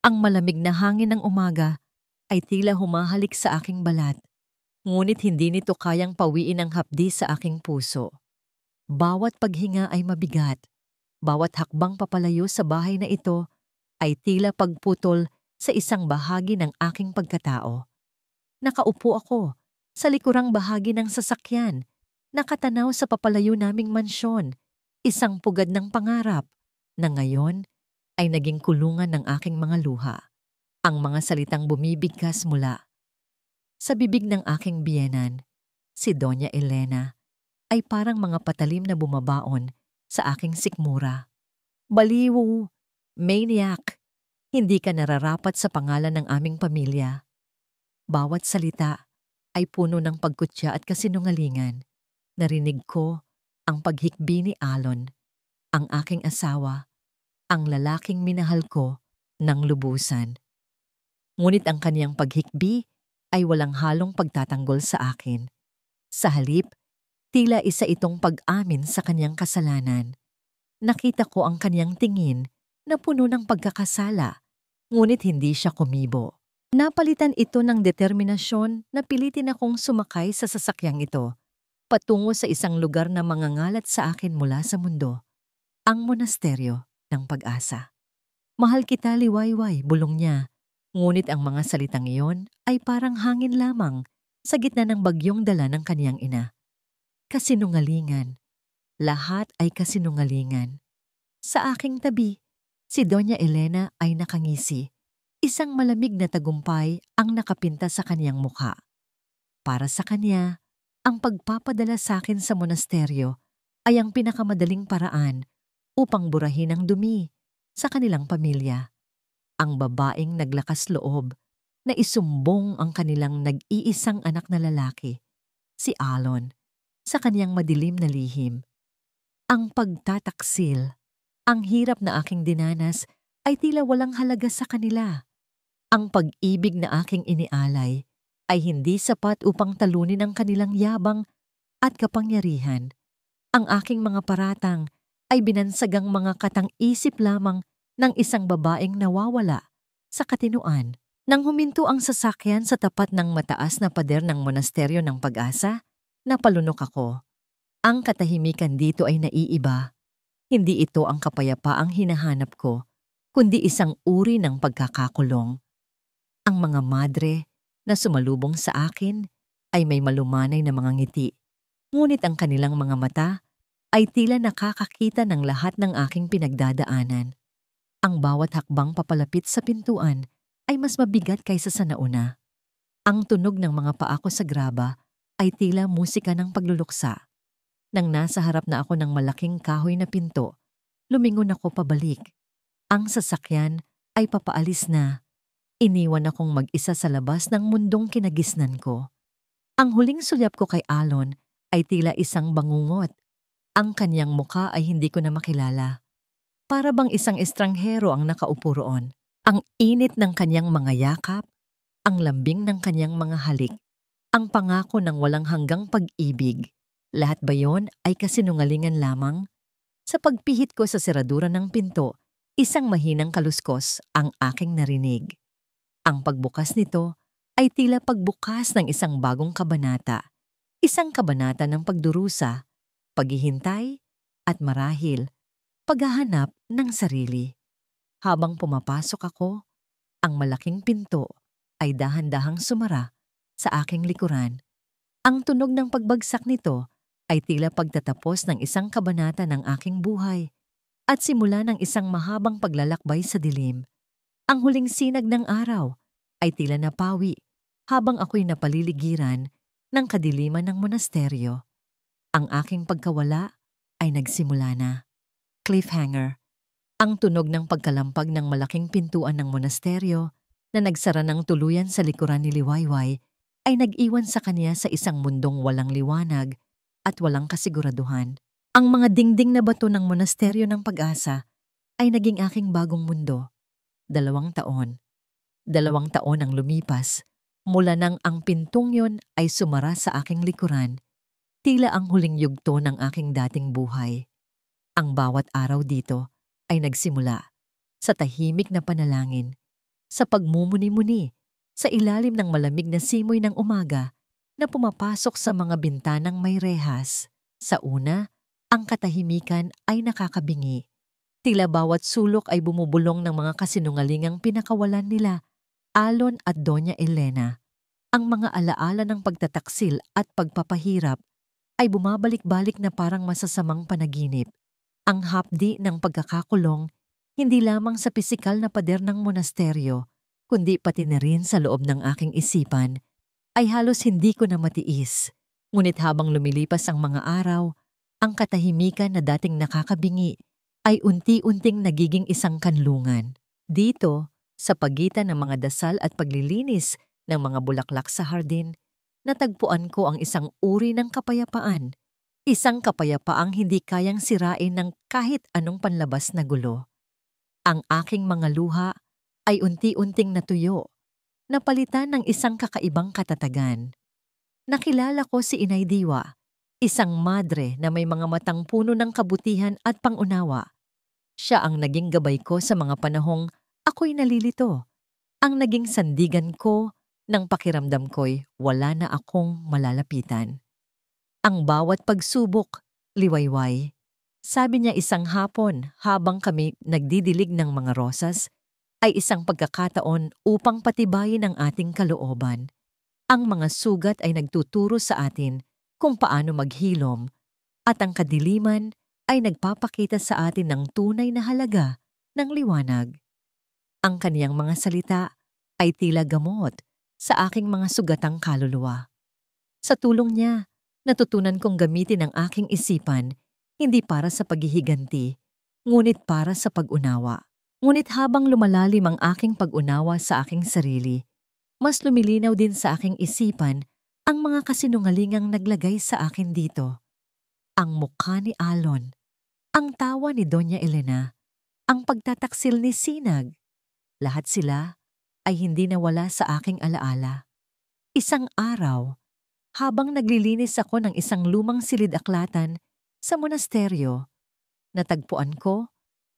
Ang malamig na hangin ng umaga ay tila humahalik sa aking balat, ngunit hindi nito kayang pawiin ang hapdi sa aking puso. Bawat paghinga ay mabigat, bawat hakbang papalayo sa bahay na ito ay tila pagputol sa isang bahagi ng aking pagkatao. Nakaupo ako sa likurang bahagi ng sasakyan, nakatanaw sa papalayo naming mansyon, isang pugad ng pangarap na ngayon ay naging kulungan ng aking mga luha. Ang mga salitang bumibigkas mula sa bibig ng aking biyenan, si Doña Elena, ay parang mga patalim na bumabaon sa aking sikmura. Baliw, maniac, hindi ka nararapat sa pangalan ng aming pamilya. Bawat salita ay puno ng pagkutya at kasinungalingan. Narinig ko ang paghikbi ni Alon, ang aking asawa, ang lalaking minahal ko ng lubusan. Ngunit ang kaniyang paghikbi ay walang halong pagtatanggol sa akin. Sa halip, tila isa itong pag-amin sa kaniyang kasalanan. Nakita ko ang kaniyang tingin na puno ng pagkakasala, ngunit hindi siya kumibo. Napalitan ito ng determinasyon na pilitin akong sumakay sa sasakyang ito, patungo sa isang lugar na mangangalat sa akin mula sa mundo, ang monasteryo ng pag-asa. Mahal kita, liwayway, bulong niya. Ngunit ang mga salitang iyon ay parang hangin lamang sa gitna ng bagyong dala ng kaniyang ina. Kasinungalingan. Lahat ay kasinungalingan. Sa aking tabi, si Doña Elena ay nakangisi. Isang malamig na tagumpay ang nakapinta sa kaniyang mukha. Para sa kanya, ang pagpapadala sa akin sa monasteryo ay ang pinakamadaling paraan upang burahin ang dumi sa kanilang pamilya. Ang babaeng naglakas loob na isumbong ang kanilang nag-iisang anak na lalaki, si Alon, sa kaniyang madilim na lihim. Ang pagtataksil, ang hirap na aking dinanas ay tila walang halaga sa kanila. Ang pag-ibig na aking inialay ay hindi sapat upang talunin ang kanilang yabang at kapangyarihan. Ang aking mga paratang ay binansagang mga katang-isip lamang ng isang babaeng nawawala sa katinuan. Nang huminto ang sasakyan sa tapat ng mataas na pader ng monasteryo ng pag-asa, napalunok ako. Ang katahimikan dito ay naiiba. Hindi ito ang kapayapaang hinahanap ko, kundi isang uri ng pagkakakulong. Ang mga madre na sumalubong sa akin ay may malumanay na mga ngiti, ngunit ang kanilang mga mata ay tila nakakakita ng lahat ng aking pinagdadaanan. Ang bawat hakbang papalapit sa pintuan ay mas mabigat kaysa sa nauna. Ang tunog ng mga paa ko sa graba ay tila musika ng pagluluksa. Nang nasa harap na ako ng malaking kahoy na pinto, lumingon ako pabalik. Ang sasakyan ay papaalis na. Iniwan akong mag-isa sa labas ng mundong kinagisnan ko. Ang huling sulyap ko kay Alon ay tila isang bangungot. Ang kanyang muka ay hindi ko na makilala. Para bang isang estranghero ang nakaupo roon. Ang init ng kanyang mga yakap, ang lambing ng kanyang mga halik, ang pangako ng walang hanggang pag-ibig. Lahat ba yon ay kasinungalingan lamang? Sa pagpihit ko sa seradura ng pinto, isang mahinang kaluskos ang aking narinig. Ang pagbukas nito ay tila pagbukas ng isang bagong kabanata. Isang kabanata ng pagdurusa, paghihintay, at marahil, paghahanap ng sarili. Habang pumapasok ako, ang malaking pinto ay dahan-dahang sumara sa aking likuran. Ang tunog ng pagbagsak nito ay tila pagtatapos ng isang kabanata ng aking buhay at simula ng isang mahabang paglalakbay sa dilim. Ang huling sinag ng araw ay tila napawi habang ako'y napaliligiran ng kadiliman ng monasteryo. Ang aking pagkawala ay nagsimula na. Cliffhanger. Ang tunog ng pagkalampag ng malaking pintuan ng monasteryo na nagsara ng tuluyan sa likuran ni Liwayway ay nag-iwan sa kanya sa isang mundong walang liwanag at walang kasiguraduhan. Ang mga dingding na bato ng monasteryo ng pag-asa ay naging aking bagong mundo. 2 taon. 2 taon ang lumipas mula nang ang pintong yon ay sumara sa aking likuran. Tila ang huling yugto ng aking dating buhay. Ang bawat araw dito ay nagsimula sa tahimik na panalangin. sa pagmumuni-muni sa ilalim ng malamig na simoy ng umaga na pumapasok sa mga bintanang may rehas. Sa una, ang katahimikan ay nakakabingi. Tila bawat sulok ay bumubulong ng mga kasinungalingang pinakawalan nila, Alon at Doña Elena. Ang mga alaala ng pagtataksil at pagpapahirap ay bumabalik-balik na parang masasamang panaginip. Ang hapdi ng pagkakakulong, hindi lamang sa pisikal na pader ng monasteryo, kundi pati na rin sa loob ng aking isipan, ay halos hindi ko na matiis. Ngunit habang lumilipas ang mga araw, ang katahimikan na dating nakakabingi ay unti-unting nagiging isang kanlungan. Dito, sa pagitan ng mga dasal at paglilinis ng mga bulaklak sa hardin, natagpuan ko ang isang uri ng kapayapaan. Isang kapayapaang hindi kayang sirain ng kahit anong panlabas na gulo. Ang aking mga luha ay unti-unting natuyo, napalitan ng isang kakaibang katatagan. Nakilala ko si Inay Diwa, isang madre na may mga matang puno ng kabutihan at pangunawa. Siya ang naging gabay ko sa mga panahong ako'y nalilito. Ang naging sandigan ko nang pakiramdam ko'y wala na akong malalapitan. Ang bawat pagsubok, liwayway. Sabi niya isang hapon habang kami nagdidilig ng mga rosas, ay isang pagkakataon upang patibayin ang ating kalooban. Ang mga sugat ay nagtuturo sa atin kung paano maghilom, at ang kadiliman ay nagpapakita sa atin ng tunay na halaga ng liwanag. Ang kaniyang mga salita ay tila gamot sa aking mga sugatang kaluluwa. Sa tulong niya, natutunan kong gamitin ang aking isipan hindi para sa paghihiganti, ngunit para sa pag-unawa. Ngunit habang lumalalim ang aking pag-unawa sa aking sarili, mas lumilinaw din sa aking isipan ang mga kasinungalingang naglagay sa akin dito. Ang mukha ni Alon, ang tawa ni Doña Elena, ang pagtataksil ni Sinag. Lahat sila ay hindi nawala sa aking alaala. Isang araw, habang naglilinis ako ng isang lumang silid-aklatan sa monasteryo, natagpuan ko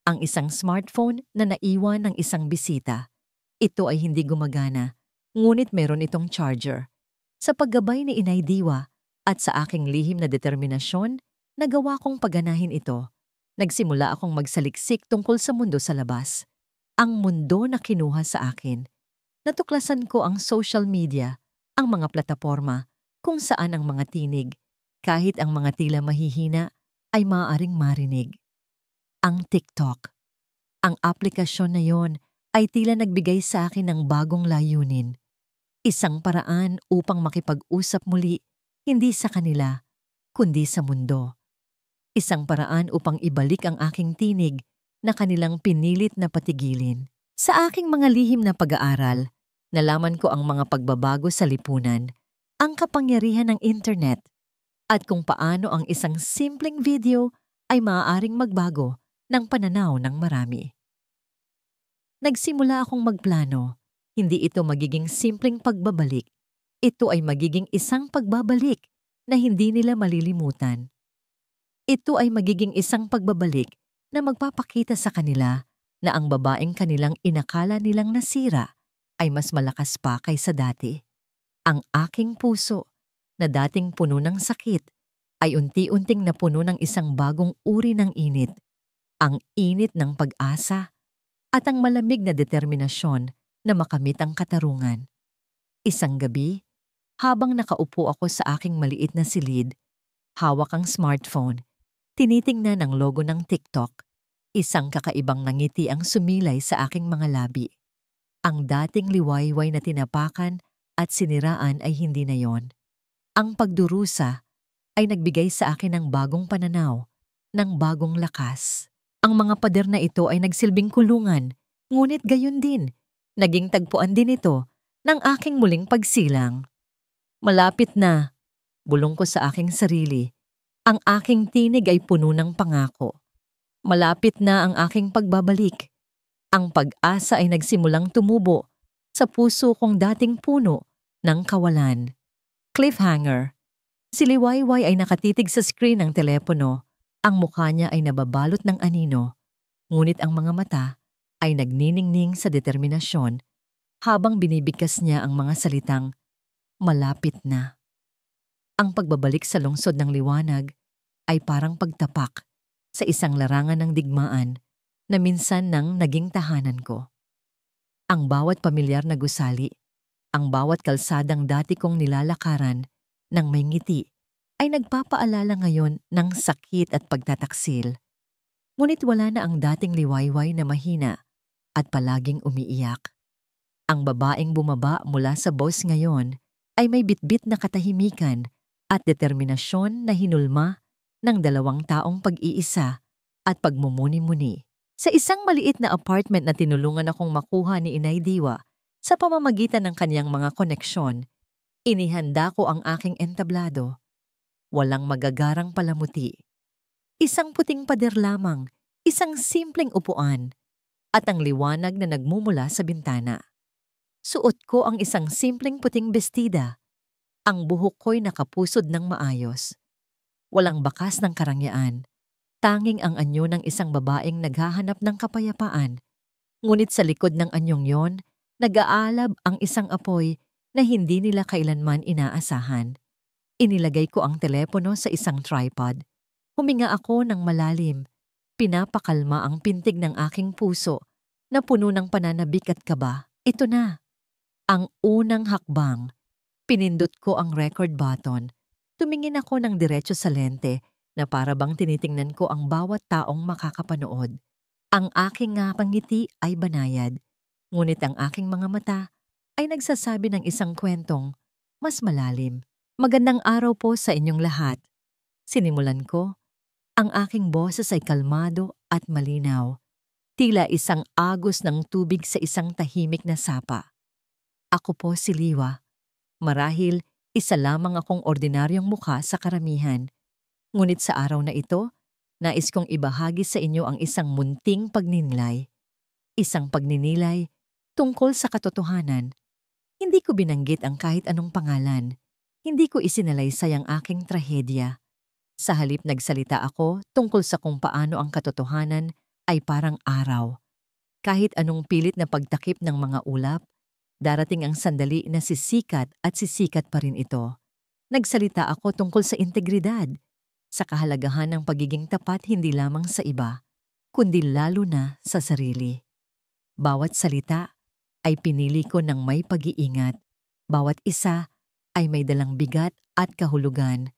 ang isang smartphone na naiwan ng isang bisita. Ito ay hindi gumagana, ngunit meron itong charger. Sa paggabay ni Inay Diwa at sa aking lihim na determinasyon, nagawa kong paganahin ito. Nagsimula akong magsaliksik tungkol sa mundo sa labas. Ang mundo na kinuha sa akin. Natuklasan ko ang social media, ang mga plataporma, kung saan ang mga tinig, kahit ang mga tila mahihina, ay maaaring marinig. Ang TikTok. Ang aplikasyon na yon ay tila nagbigay sa akin ng bagong layunin. Isang paraan upang makipag-usap muli, hindi sa kanila, kundi sa mundo. Isang paraan upang ibalik ang aking tinig na kanilang pinilit na patigilin. Sa aking mga lihim na pag-aaral, nalaman ko ang mga pagbabago sa lipunan, ang kapangyarihan ng internet, at kung paano ang isang simpleng video ay maaaring magbago ng pananaw ng marami. Nagsimula akong magplano. Hindi ito magiging simpleng pagbabalik. Ito ay magiging isang pagbabalik na hindi nila malilimutan. Ito ay magiging isang pagbabalik na magpapakita sa kanila na ang babaeng kanilang inakala nilang nasira ay mas malakas pa kaysa dati. Ang aking puso, na dating puno ng sakit, ay unti-unting napuno ng isang bagong uri ng init. Ang init ng pag-asa at ang malamig na determinasyon na makamit ang katarungan. Isang gabi, habang nakaupo ako sa aking maliit na silid, hawak ang smartphone, tinitingnan ang logo ng TikTok, isang kakaibang ngiti ang sumilay sa aking mga labi. Ang dating liwayway na tinapakan at siniraan ay hindi na yon. Ang pagdurusa ay nagbigay sa akin ng bagong pananaw, ng bagong lakas. Ang mga pader na ito ay nagsilbing kulungan, ngunit gayon din, naging tagpuan din ito ng aking muling pagsilang. Malapit na, bulong ko sa aking sarili, ang aking tinig ay puno ng pangako. Malapit na ang aking pagbabalik. Ang pag-asa ay nagsimulang tumubo sa puso kong dating puno ng kawalan. Cliffhanger. Si Liwayway ay nakatitig sa screen ng telepono. Ang mukha niya ay nababalot ng anino, ngunit ang mga mata ay nagniningning sa determinasyon habang binibigkas niya ang mga salitang, "Malapit na." Ang pagbabalik sa lungsod ng liwanag ay parang pagtapak sa isang larangan ng digmaan na minsan nang naging tahanan ko. Ang bawat pamilyar na gusali, ang bawat kalsadang dati kong nilalakaran ng may ngiti ay nagpapaalala ngayon ng sakit at pagtataksil. Ngunit wala na ang dating liwayway na mahina at palaging umiiyak. Ang babaeng bumaba mula sa boss ngayon ay may bitbit na katahimikan at determinasyon na hinulma ng 2 taong pag-iisa at pagmumuni-muni. Sa isang maliit na apartment na tinulungan akong makuha ni Inay Diwa sa pamamagitan ng kanyang mga koneksyon, inihanda ko ang aking entablado. Walang magagarang palamuti. Isang puting pader lamang, isang simpleng upuan, at ang liwanag na nagmumula sa bintana. Suot ko ang isang simpleng puting bestida. Ang buhok ko'y nakapusod ng maayos. Walang bakas ng karangyaan. Tanging ang anyo ng isang babaeng naghahanap ng kapayapaan. Ngunit sa likod ng anyong yon, nag-aalab ang isang apoy na hindi nila kailanman inaasahan. Inilagay ko ang telepono sa isang tripod. Huminga ako ng malalim. Pinapakalma ang pintig ng aking puso na puno ng pananabik at kaba. Ito na. Ang unang hakbang. Pinindot ko ang record button. Tumingin ako ng diretso sa lente na para bang tinitingnan ko ang bawat taong makakapanood. Ang aking ngiti ay banayad, ngunit ang aking mga mata ay nagsasabi ng isang kwentong mas malalim. Magandang araw po sa inyong lahat. Sinimulan ko. Ang aking boses ay kalmado at malinaw, tila isang agos ng tubig sa isang tahimik na sapa. Ako po si Liwa. Marahil isa lamang akong ordinaryong mukha sa karamihan. Ngunit sa araw na ito, nais kong ibahagi sa inyo ang isang munting pagninilay. Isang pagninilay tungkol sa katotohanan. Hindi ko binanggit ang kahit anong pangalan. Hindi ko isinalaysay ang aking trahedya. Sa halip nagsalita ako tungkol sa kung paano ang katotohanan ay parang araw. Kahit anong pilit na pagtakip ng mga ulap, darating ang sandali na sisikat at sisikat pa rin ito. Nagsalita ako tungkol sa integridad, sa kahalagahan ng pagiging tapat hindi lamang sa iba, kundi lalo na sa sarili. Bawat salita ay pinili ko ng may pag-iingat. Bawat isa ay may dalang bigat at kahulugan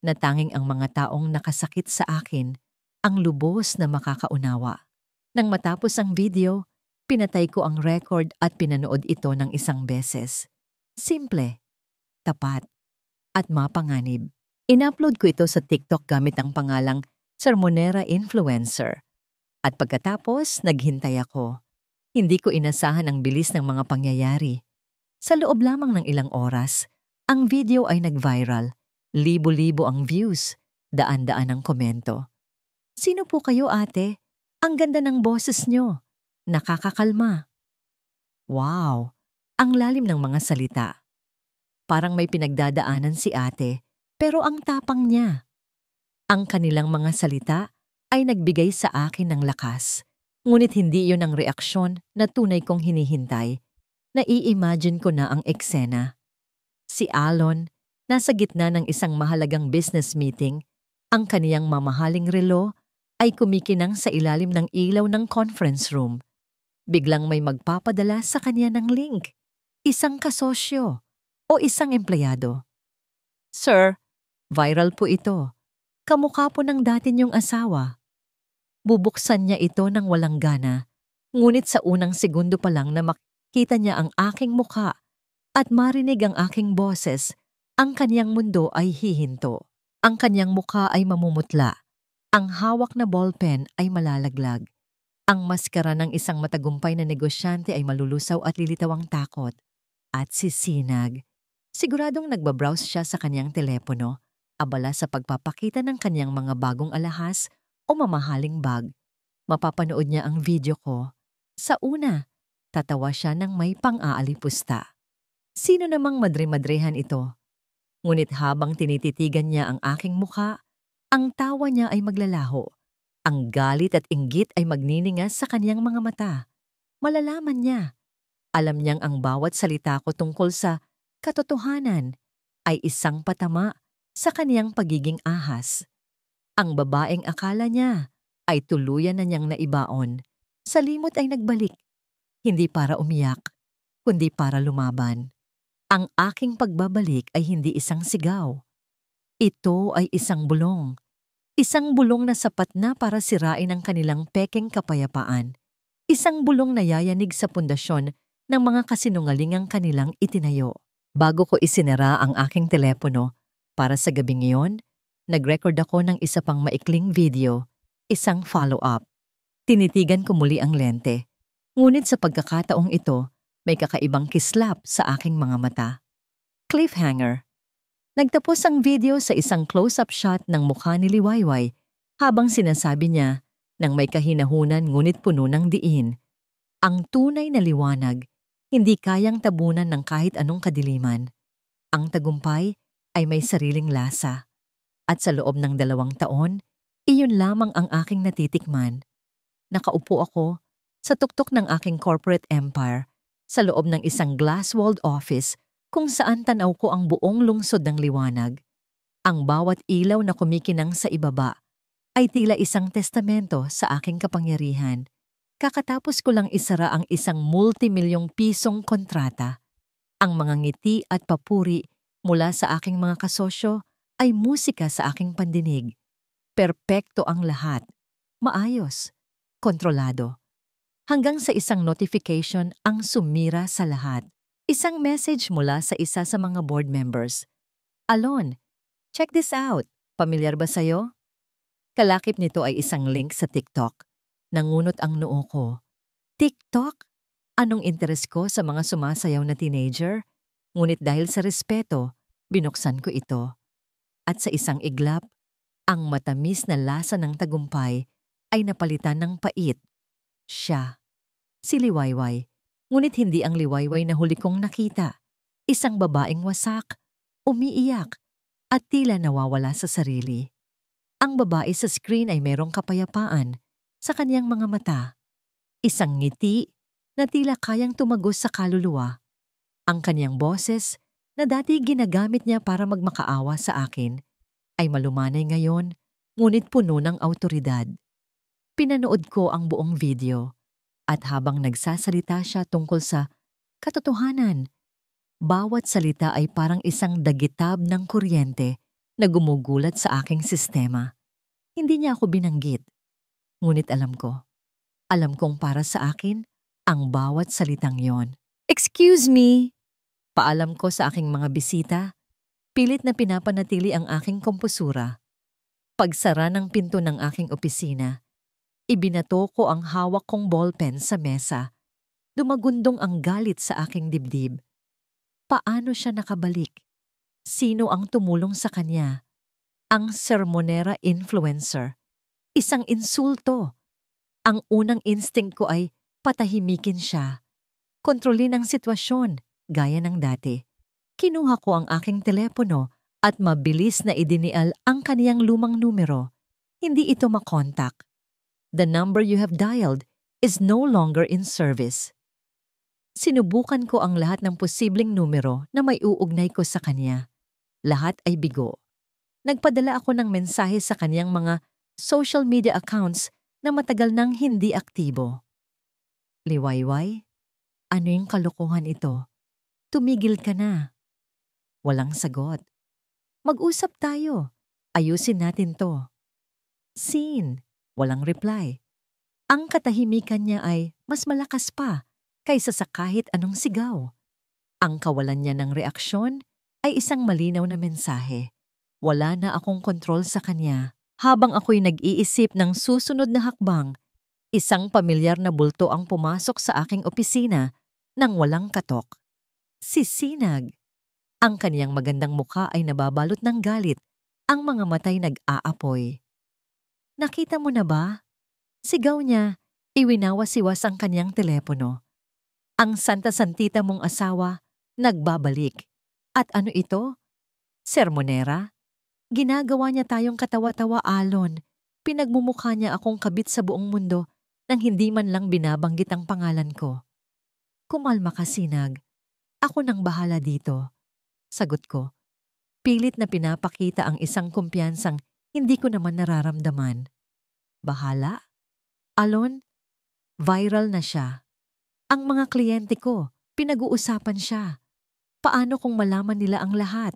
na tanging ang mga taong nakasakit sa akin ang lubos na makakaunawa. Nang matapos ang video, pinatay ko ang record at pinanood ito ng isang beses. Simple, tapat, at mapanganib. In-upload ko ito sa TikTok gamit ang pangalang Sermonera Influencer. At pagkatapos, naghintay ako. Hindi ko inasahan ang bilis ng mga pangyayari. Sa loob lamang ng ilang oras, ang video ay nag-viral. Libo-libo ang views, daan-daan ang komento. Sino po kayo, ate? Ang ganda ng boses nyo. Nakakakalma. Wow, ang lalim ng mga salita. Parang may pinagdadaanan si ate, pero ang tapang niya. Ang kanilang mga salita ay nagbigay sa akin ng lakas. Ngunit hindi iyon ang reaksyon na tunay kong hinihintay. Nai-imagine ko na ang eksena. Si Alon, nasa gitna ng isang mahalagang business meeting, ang kaniyang mamahaling relo ay kumikinang sa ilalim ng ilaw ng conference room. Biglang may magpapadala sa kanya ng link. Isang kasosyo o isang empleyado. Sir, viral po ito. Kamukha po ng dati niyong asawa. Bubuksan niya ito ng walang gana, ngunit sa unang segundo pa lang na makita niya ang aking mukha at marinig ang aking boses, ang kaniyang mundo ay hihinto. Ang kaniyang mukha ay mamumutla. Ang hawak na ballpen ay malalaglag. Ang maskara ng isang matagumpay na negosyante ay malulusaw at lilitaw ang takot. At sisinag. Siguradong nagbabrowse siya sa kanyang telepono, abala sa pagpapakita ng kanyang mga bagong alahas o mamahaling bag. Mapapanood niya ang video ko. Sa una, tatawa siya ng may pang-aalipusta. Sino namang madre-madrehan ito? Ngunit habang tinititigan niya ang aking mukha, ang tawa niya ay maglalaho. Ang galit at inggit ay magniningas sa kanyang mga mata. Malalaman niya. Alam niyang ang bawat salita ko tungkol sa katotohanan ay isang patama sa kaniyang pagiging ahas. Ang babaeng akala niya ay tuluyan na niyang naibaon. Sa limot ay nagbalik, hindi para umiyak, kundi para lumaban. Ang aking pagbabalik ay hindi isang sigaw. Ito ay isang bulong. Isang bulong na sapat na para sirain ang kanilang pekeng kapayapaan. Isang bulong na yayanig sa pundasyon ng mga kasinungalingang kanilang itinayo. Bago ko isinara ang aking telepono para sa gabing iyon, nag-record ako ng isa pang maikling video, isang follow-up. Tinitigan ko muli ang lente. Ngunit sa pagkakataong ito, may kakaibang kislap sa aking mga mata. Cliffhanger. Nagtapos ang video sa isang close-up shot ng mukha ni Liwayway habang sinasabi niya nang may kahinahunan ngunit puno ng diin. Ang tunay na liwanag, hindi kayang tabunan ng kahit anong kadiliman. Ang tagumpay ay may sariling lasa. At sa loob ng 2 taon, iyon lamang ang aking natitikman. Nakaupo ako sa tuktok ng aking corporate empire sa loob ng isang glass-walled office kung saan tanaw ko ang buong lungsod ng liwanag. Ang bawat ilaw na kumikinang sa ibaba ay tila isang testamento sa aking kapangyarihan. Kakatapos ko lang isara ang isang multimilyong pisong kontrata. Ang mga ngiti at papuri mula sa aking mga kasosyo ay musika sa aking pandinig. Perpekto ang lahat. Maayos. Kontrolado. Hanggang sa isang notification ang sumira sa lahat. Isang message mula sa isa sa mga board members. Alon, check this out. Pamilyar ba sa'yo? Kalakip nito ay isang link sa TikTok. Nangunot ang noo ko. TikTok? Anong interes ko sa mga sumasayaw na teenager? Ngunit dahil sa respeto, binuksan ko ito. At sa isang iglap, ang matamis na lasa ng tagumpay ay napalitan ng pait. Siya. Si Liwayway. Ngunit hindi ang Liwayway na huli kong nakita. Isang babaeng wasak, umiiyak, at tila nawawala sa sarili. Ang babae sa screen ay merong kapayapaan sa kaniyang mga mata. Isang ngiti na tila kayang tumagos sa kaluluwa. Ang kaniyang boses na dati ginagamit niya para magmakaawa sa akin ay malumanay ngayon, ngunit puno ng awtoridad. Pinanood ko ang buong video at habang nagsasalita siya tungkol sa katotohanan, bawat salita ay parang isang dagitab ng kuryente na gumugulat sa aking sistema. Hindi niya ako binanggit, ngunit alam kong para sa akin ang bawat salitang yon. Excuse me! Paalam ko sa aking mga bisita, pilit na pinapanatili ang aking komposura. Pagsara ng pinto ng aking opisina, ibinato ko ang hawak kong ballpen sa mesa. Dumagundong ang galit sa aking dibdib. Paano siya nakabalik? Sino ang tumulong sa kanya? Ang sermonera influencer. Isang insulto. Ang unang instinct ko ay patahimikin siya. Kontrolin ang sitwasyon, gaya ng dati. Kinuha ko ang aking telepono at mabilis na idinial ang kaniyang lumang numero. Hindi ito makontak. The number you have dialed is no longer in service. Sinubukan ko ang lahat ng posibleng numero na may uugnay ko sa kanya. Lahat ay bigo. Nagpadala ako ng mensahe sa kaniyang mga social media accounts na matagal nang hindi aktibo. Liwayway, ano yung kalokohan ito? Tumigil ka na. Walang sagot. Mag-usap tayo. Ayusin natin to. Scene. Walang reply. Ang katahimikan niya ay mas malakas pa kaysa sa kahit anong sigaw. Ang kawalan niya ng reaksyon ay isang malinaw na mensahe. Wala na akong kontrol sa kanya. Habang ako'y nag-iisip ng susunod na hakbang, isang pamilyar na bulto ang pumasok sa aking opisina nang walang katok. Si Sinag. Ang kaniyang magandang mukha ay nababalot ng galit. Ang mga matay nag-aapoy. Nakita mo na ba? Sigaw niya, iwinawas-iwas ang kaniyang telepono. Ang santa-santita mong asawa, nagbabalik. At ano ito? Sermonera? Ginagawa niya tayong katawa-tawa, Alon. Pinagmumukha niya akong kabit sa buong mundo nang hindi man lang binabanggit ang pangalan ko. Kumalma ka, Sinag. Ako nang bahala dito. Sagot ko, pilit na pinapakita ang isang kumpiyansang hindi ko naman nararamdaman. Bahala? Alon, viral na siya. Ang mga kliyente ko, pinag-uusapan siya. Paano kung malaman nila ang lahat?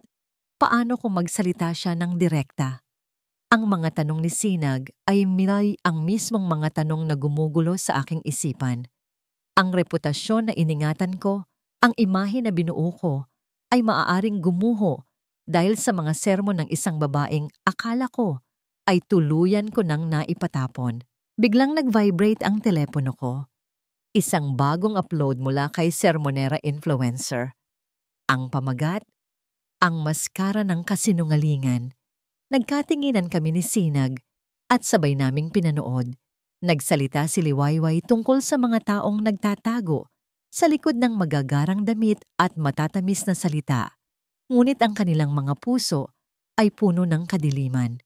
Paano kung magsalita siya ng direkta? Ang mga tanong ni Sinag ay ang mismong mga tanong na gumugulo sa aking isipan. Ang reputasyon na iningatan ko, ang imahe na binuo ko, ay maaaring gumuho dahil sa mga sermon ng isang babaeng akala ko ay tuluyan ko nang naipatapon. Biglang nag-vibrate ang telepono ko. Isang bagong upload mula kay Sermonera Influencer. Ang pamagat, ang maskara ng kasinungalingan. Nagkatinginan kami ni Sinag at sabay naming pinanood. Nagsalita si Liwayway tungkol sa mga taong nagtatago sa likod ng magagarang damit at matatamis na salita. Ngunit ang kanilang mga puso ay puno ng kadiliman.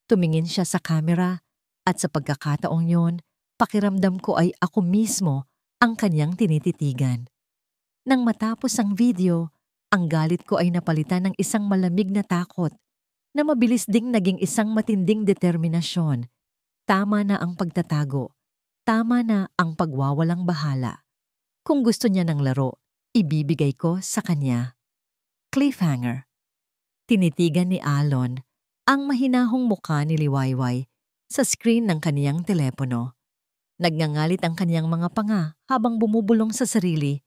Tumingin siya sa kamera at sa pagkakataong yon, pakiramdam ko ay ako mismo ang kanyang tinititigan. Nang matapos ang video, ang galit ko ay napalitan ng isang malamig na takot na mabilis ding naging isang matinding determinasyon. Tama na ang pagtatago. Tama na ang pagwawalang bahala. Kung gusto niya ng laro, ibibigay ko sa kanya. Cliffhanger. Tinitigan ni Alon ang mahinahong mukha ni Liwayway sa screen ng kaniyang telepono. Nagngangalit ang kaniyang mga panga habang bumubulong sa sarili.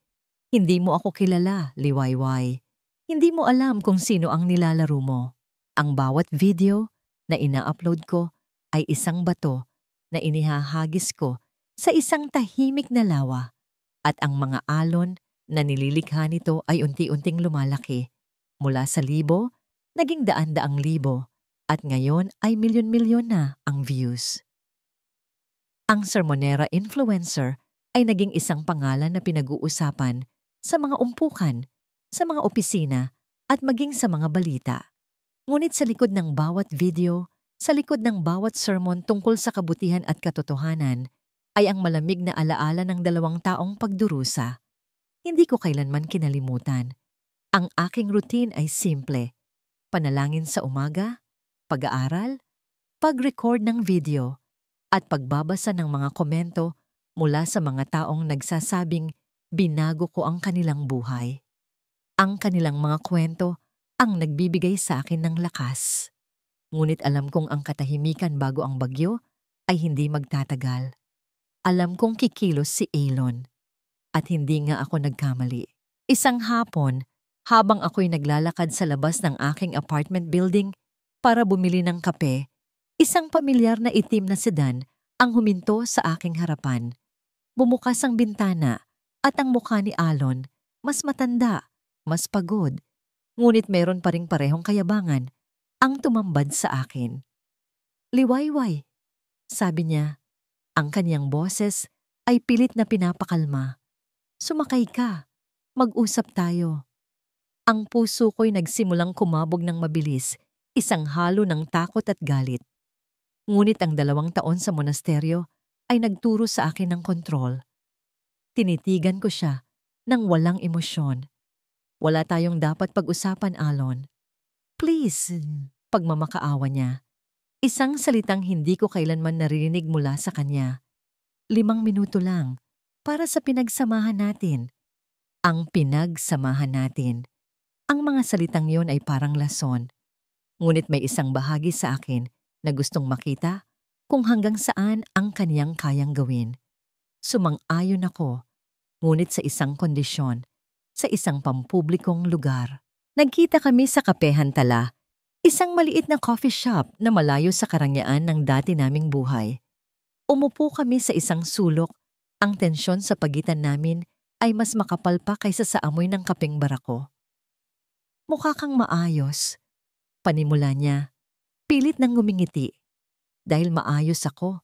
Hindi mo ako kilala, Liwayway. Hindi mo alam kung sino ang nilalaro mo. Ang bawat video na ina-upload ko ay isang bato na inihahagis ko sa isang tahimik na lawa at ang mga alon na nililikha nito ay unti-unting lumalaki. Mula sa 1,000, naging daan-daang libo at ngayon ay milyon-milyon na ang views. Ang Sermonera Influencer ay naging isang pangalan na pinag-uusapan sa mga umpukan, sa mga opisina at maging sa mga balita. Ngunit sa likod ng bawat video, sa likod ng bawat sermon tungkol sa kabutihan at katotohanan, ay ang malamig na alaala ng 2 taong pagdurusa. Hindi ko kailanman kinalimutan. Ang aking routine ay simple. Panalangin sa umaga, pag-aaral, pag-record ng video, at pagbabasa ng mga komento mula sa mga taong nagsasabing binago ko ang kanilang buhay. Ang kanilang mga kwento ang nagbibigay sa akin ng lakas. Ngunit alam kong ang katahimikan bago ang bagyo ay hindi magtatagal. Alam kong kikilos si Alon. At hindi nga ako nagkamali. Isang hapon, habang ako'y naglalakad sa labas ng aking apartment building para bumili ng kape, isang pamilyar na itim na sedan ang huminto sa aking harapan. Bumukas ang bintana at ang mukha ni Alon, mas matanda, mas pagod. Ngunit meron pa ring parehong kayabangan ang tumambad sa akin. Liwayway, sabi niya. Ang kaniyang boses ay pilit na pinapakalma. Sumakay ka, mag-usap tayo. Ang puso ko'y nagsimulang kumabog ng mabilis, isang halo ng takot at galit. Ngunit ang 2 taon sa monasteryo ay nagturo sa akin ng kontrol. Tinitigan ko siya nang walang emosyon. Wala tayong dapat pag-usapan, Alon. Please, pagmamakaawa niya. Isang salitang hindi ko kailanman narinig mula sa kanya. 5 minuto lang para sa pinagsamahan natin. Ang pinagsamahan natin. Ang mga salitang yon ay parang lason. Ngunit may isang bahagi sa akin na gustong makita kung hanggang saan ang kaniyang kayang gawin. Sumang-ayon ako, ngunit sa isang kondisyon. Sa isang pampublikong lugar. Nagkita kami sa Kapehan Tala, isang maliit na coffee shop na malayo sa karangyaan ng dati naming buhay. Umupo kami sa isang sulok, ang tensyon sa pagitan namin ay mas makapal pa kaysa sa amoy ng kapeng barako. Mukha kang maayos, panimula niya, pilit nang ngumingiti. Dahil maayos ako,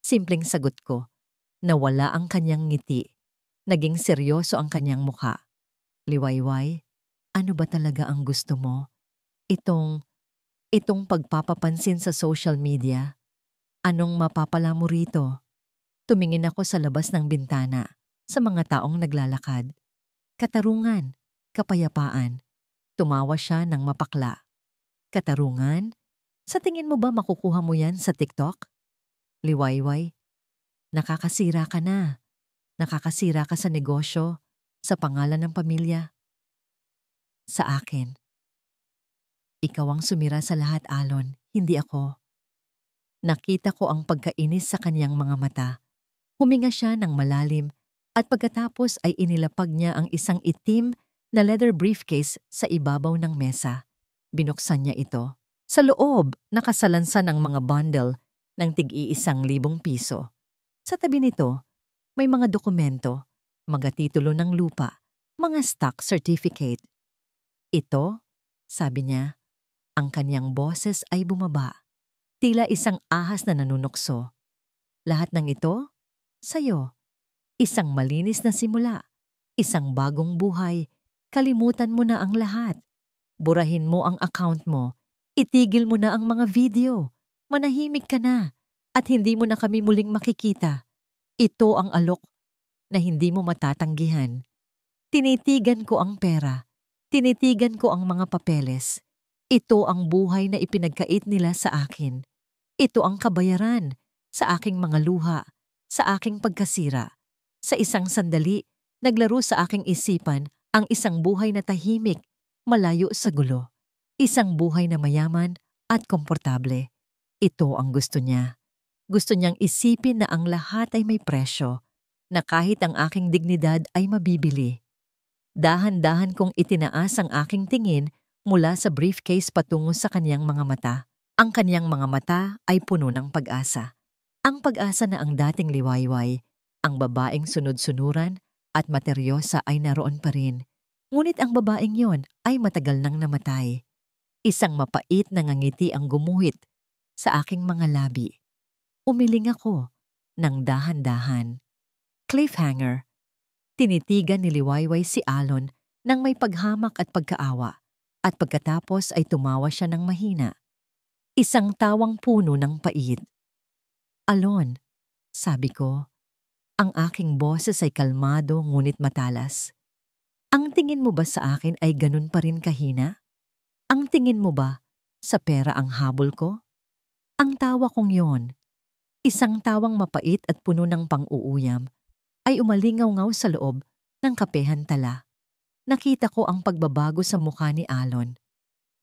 simpleng sagot ko, nawala ang kanyang ngiti, naging seryoso ang kanyang mukha. Liwayway, ano ba talaga ang gusto mo? Itong pagpapapansin sa social media. Anong mapapala mo rito? Tumingin ako sa labas ng bintana. sa mga taong naglalakad. Katarungan, kapayapaan. Tumawa siya ng mapakla. Katarungan? Sa tingin mo ba makukuha mo yan sa TikTok? Liwayway, nakakasira ka na. Nakakasira ka sa negosyo, sa pangalan ng pamilya. Sa akin. Ikaw ang sumira sa lahat, Alon, hindi ako. Nakita ko ang pagkainis sa kanyang mga mata. Huminga siya ng malalim at pagkatapos ay inilapag niya ang isang itim na leather briefcase sa ibabaw ng mesa. Binuksan niya ito. Sa loob, nakasalansan ang mga bundle ng tig-1,000 piso. Sa tabi nito, may mga dokumento, mga titulo ng lupa, mga stock certificate. Ito, sabi niya, ang kanyang boses ay bumaba. Tila isang ahas na nanunukso. Lahat ng ito, sa'yo. Isang malinis na simula. Isang bagong buhay. Kalimutan mo na ang lahat. Burahin mo ang account mo. Itigil mo na ang mga video. Manahimik ka na. At hindi mo na kami muling makikita. Ito ang alok na hindi mo matatanggihan. Tinitigan ko ang pera. Tinitigan ko ang mga papeles. Ito ang buhay na ipinagkait nila sa akin. Ito ang kabayaran sa aking mga luha, sa aking pagkasira. Sa isang sandali, naglaro sa aking isipan ang isang buhay na tahimik, malayo sa gulo. Isang buhay na mayaman at komportable. Ito ang gusto niya. Gusto niyang isipin na ang lahat ay may presyo, na kahit ang aking dignidad ay mabibili. Dahan-dahan kong itinaas ang aking tingin mula sa briefcase patungo sa kanyang mga mata. Ang kanyang mga mata ay puno ng pag-asa. Ang pag-asa na ang dating liwayway, ang babaeng sunod-sunuran at materyosa ay naroon pa rin. Ngunit ang babaeng yon ay matagal nang namatay. Isang mapait na ngangiti ang gumuhit sa aking mga labi. Umiling ako ng dahan-dahan. Cliffhanger. Tinitigan ni Liwayway si Alon nang may paghamak at pagkaawa. At pagkatapos ay tumawa siya ng mahina. Isang tawang puno ng pait. Alon, sabi ko, ang aking boses ay kalmado ngunit matalas. Ang tingin mo ba sa akin ay ganun pa rin kahina? Ang tingin mo ba sa pera ang habol ko? Ang tawa kong yon, isang tawang mapait at puno ng pang-uuyam, ay umalingaw-ngaw sa loob ng kapehan tala. Nakita ko ang pagbabago sa mukha ni Alon.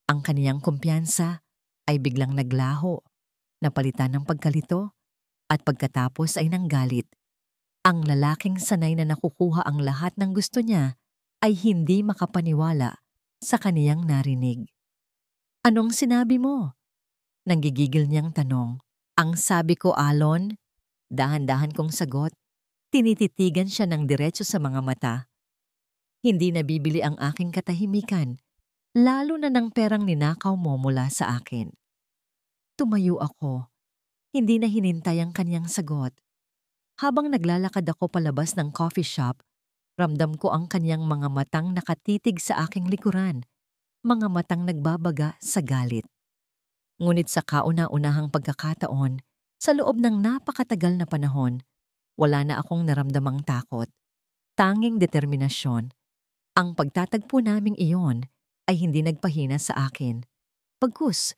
Ang kaniyang kumpiyansa ay biglang naglaho, napalitan ng pagkalito, at pagkatapos ay nanggalit. Ang lalaking sanay na nakukuha ang lahat ng gusto niya ay hindi makapaniwala sa kaniyang narinig. Anong sinabi mo? Nanggigigil niyang tanong. Ang sabi ko, Alon, dahan-dahan kong sagot, tinititigan siya ng diretso sa mga mata. Hindi nabibili ang aking katahimikan, lalo na ng perang ninakaw mo mula sa akin. Tumayo ako. Hindi na hinintay ang kanyang sagot. Habang naglalakad ako palabas ng coffee shop, ramdam ko ang kanyang mga matang nakatitig sa aking likuran, mga matang nagbabaga sa galit. Ngunit sa kauna-unahang pagkakataon, sa loob ng napakatagal na panahon, wala na akong naramdamang takot. Tanging determinasyon. Ang pagtatagpo naming iyon ay hindi nagpahina sa akin. Pagkus,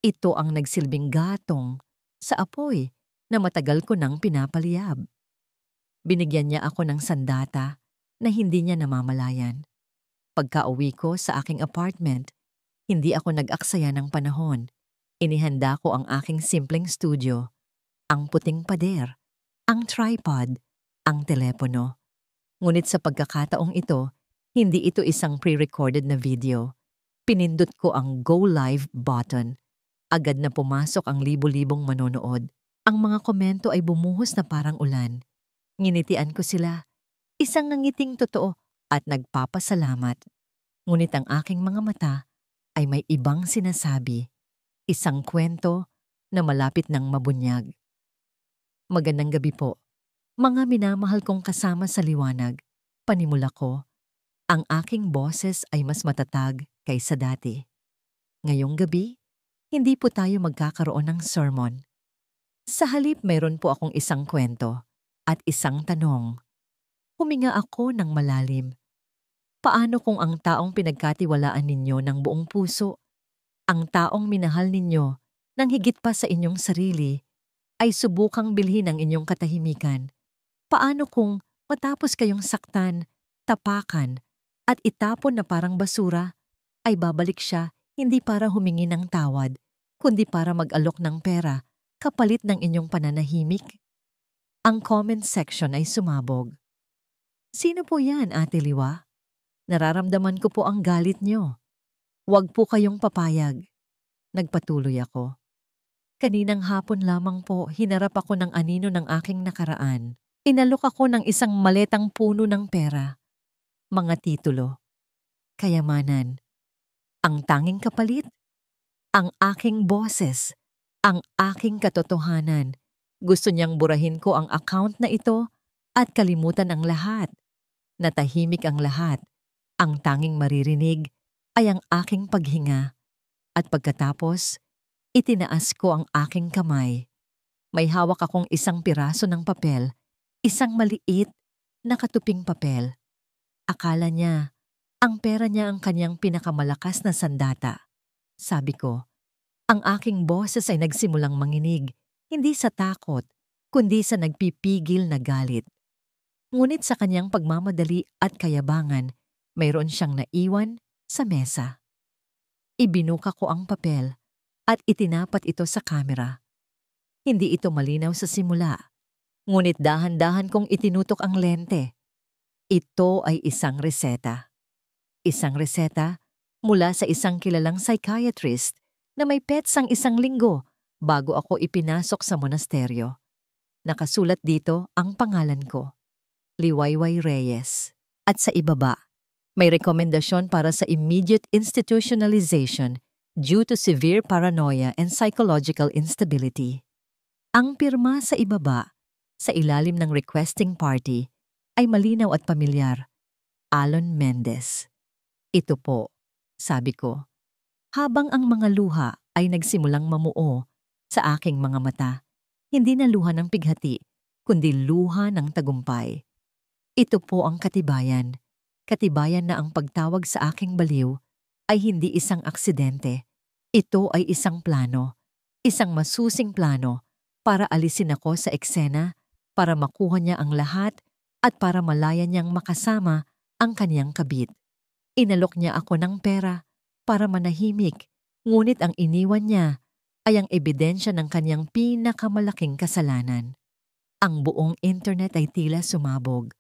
ito ang nagsilbing gatong sa apoy na matagal ko nang pinapaliyab. Binigyan niya ako ng sandata na hindi niya namamalayan. Pagka-uwi ko sa aking apartment, hindi ako nag-aksaya ng panahon. Inihanda ko ang aking simpleng studio, ang puting pader, ang tripod, ang telepono. Ngunit sa pagkakataong ito, hindi ito isang pre-recorded na video. Pinindot ko ang Go Live button. Agad na pumasok ang libo-libong manonood. Ang mga komento ay bumuhos na parang ulan. Nginitian ko sila. Isang nangiting totoo at nagpapasalamat. Ngunit ang aking mga mata ay may ibang sinasabi. Isang kwento na malapit ng mabunyag. Magandang gabi po. Mga minamahal kong kasama sa liwanag, panimula ko, ang aking boses ay mas matatag kaysa dati. Ngayong gabi, hindi po tayo magkakaroon ng sermon. Sa halip mayroon po akong isang kwento at isang tanong. Huminga ako ng malalim. Paano kung ang taong pinagkatiwalaan ninyo ng buong puso, ang taong minahal ninyo nang higit pa sa inyong sarili, ay subukang bilhin ang inyong katahimikan? Paano kung matapos kayong saktan, tapakan, at itapon na parang basura, ay babalik siya hindi para humingi ng tawad, kundi para mag-alok ng pera kapalit ng inyong pananahimik? Ang comment section ay sumabog. Sino po yan, Ate Liwa? Nararamdaman ko po ang galit nyo. Huwag po kayong papayag. Nagpatuloy ako. Kaninang hapon lamang po hinarap ako ng anino ng aking nakaraan. Inalok ako ng isang maletang puno ng pera. Mga titulo. Kayamanan. Ang tanging kapalit. Ang aking boses. Ang aking katotohanan. Gusto niyang burahin ko ang account na ito at kalimutan ang lahat. Natahimik ang lahat. Ang tanging maririnig ay ang aking paghinga. At pagkatapos, itinaas ko ang aking kamay. May hawak akong isang piraso ng papel, isang maliit na katuping papel. Akala niya, ang pera niya ang kanyang pinakamalakas na sandata. Sabi ko, ang aking boses ay nagsimulang manginig, hindi sa takot, kundi sa nagpipigil na galit. Ngunit sa kanyang pagmamadali at kayabangan, mayroon siyang naiwan sa mesa. Ibinuka ko ang papel at itinapat ito sa kamera. Hindi ito malinaw sa simula, ngunit dahan-dahan kong itinutok ang lente. Ito ay isang reseta. Isang reseta mula sa isang kilalang psychiatrist na may petsang 1 linggo bago ako ipinasok sa monasteryo. Nakasulat dito ang pangalan ko, Liwayway Reyes. At sa ibaba, may rekomendasyon para sa immediate institutionalization due to severe paranoia and psychological instability. Ang pirma sa ibaba, sa ilalim ng requesting party, ay malinaw at pamilyar. Alon Mendez. Ito po, sabi ko, habang ang mga luha ay nagsimulang mamuo sa aking mga mata. Hindi na luha ng pighati, kundi luha ng tagumpay. Ito po ang katibayan. Katibayan na ang pagtawag sa aking baliw ay hindi isang aksidente. Ito ay isang plano. Isang masusing plano para alisin ako sa eksena, para makuha niya ang lahat at para malaya niyang makasama ang kaniyang kabit. Inalok niya ako ng pera para manahimik, ngunit ang iniwan niya ay ang ebidensya ng kaniyang pinakamalaking kasalanan. Ang buong internet ay tila sumabog.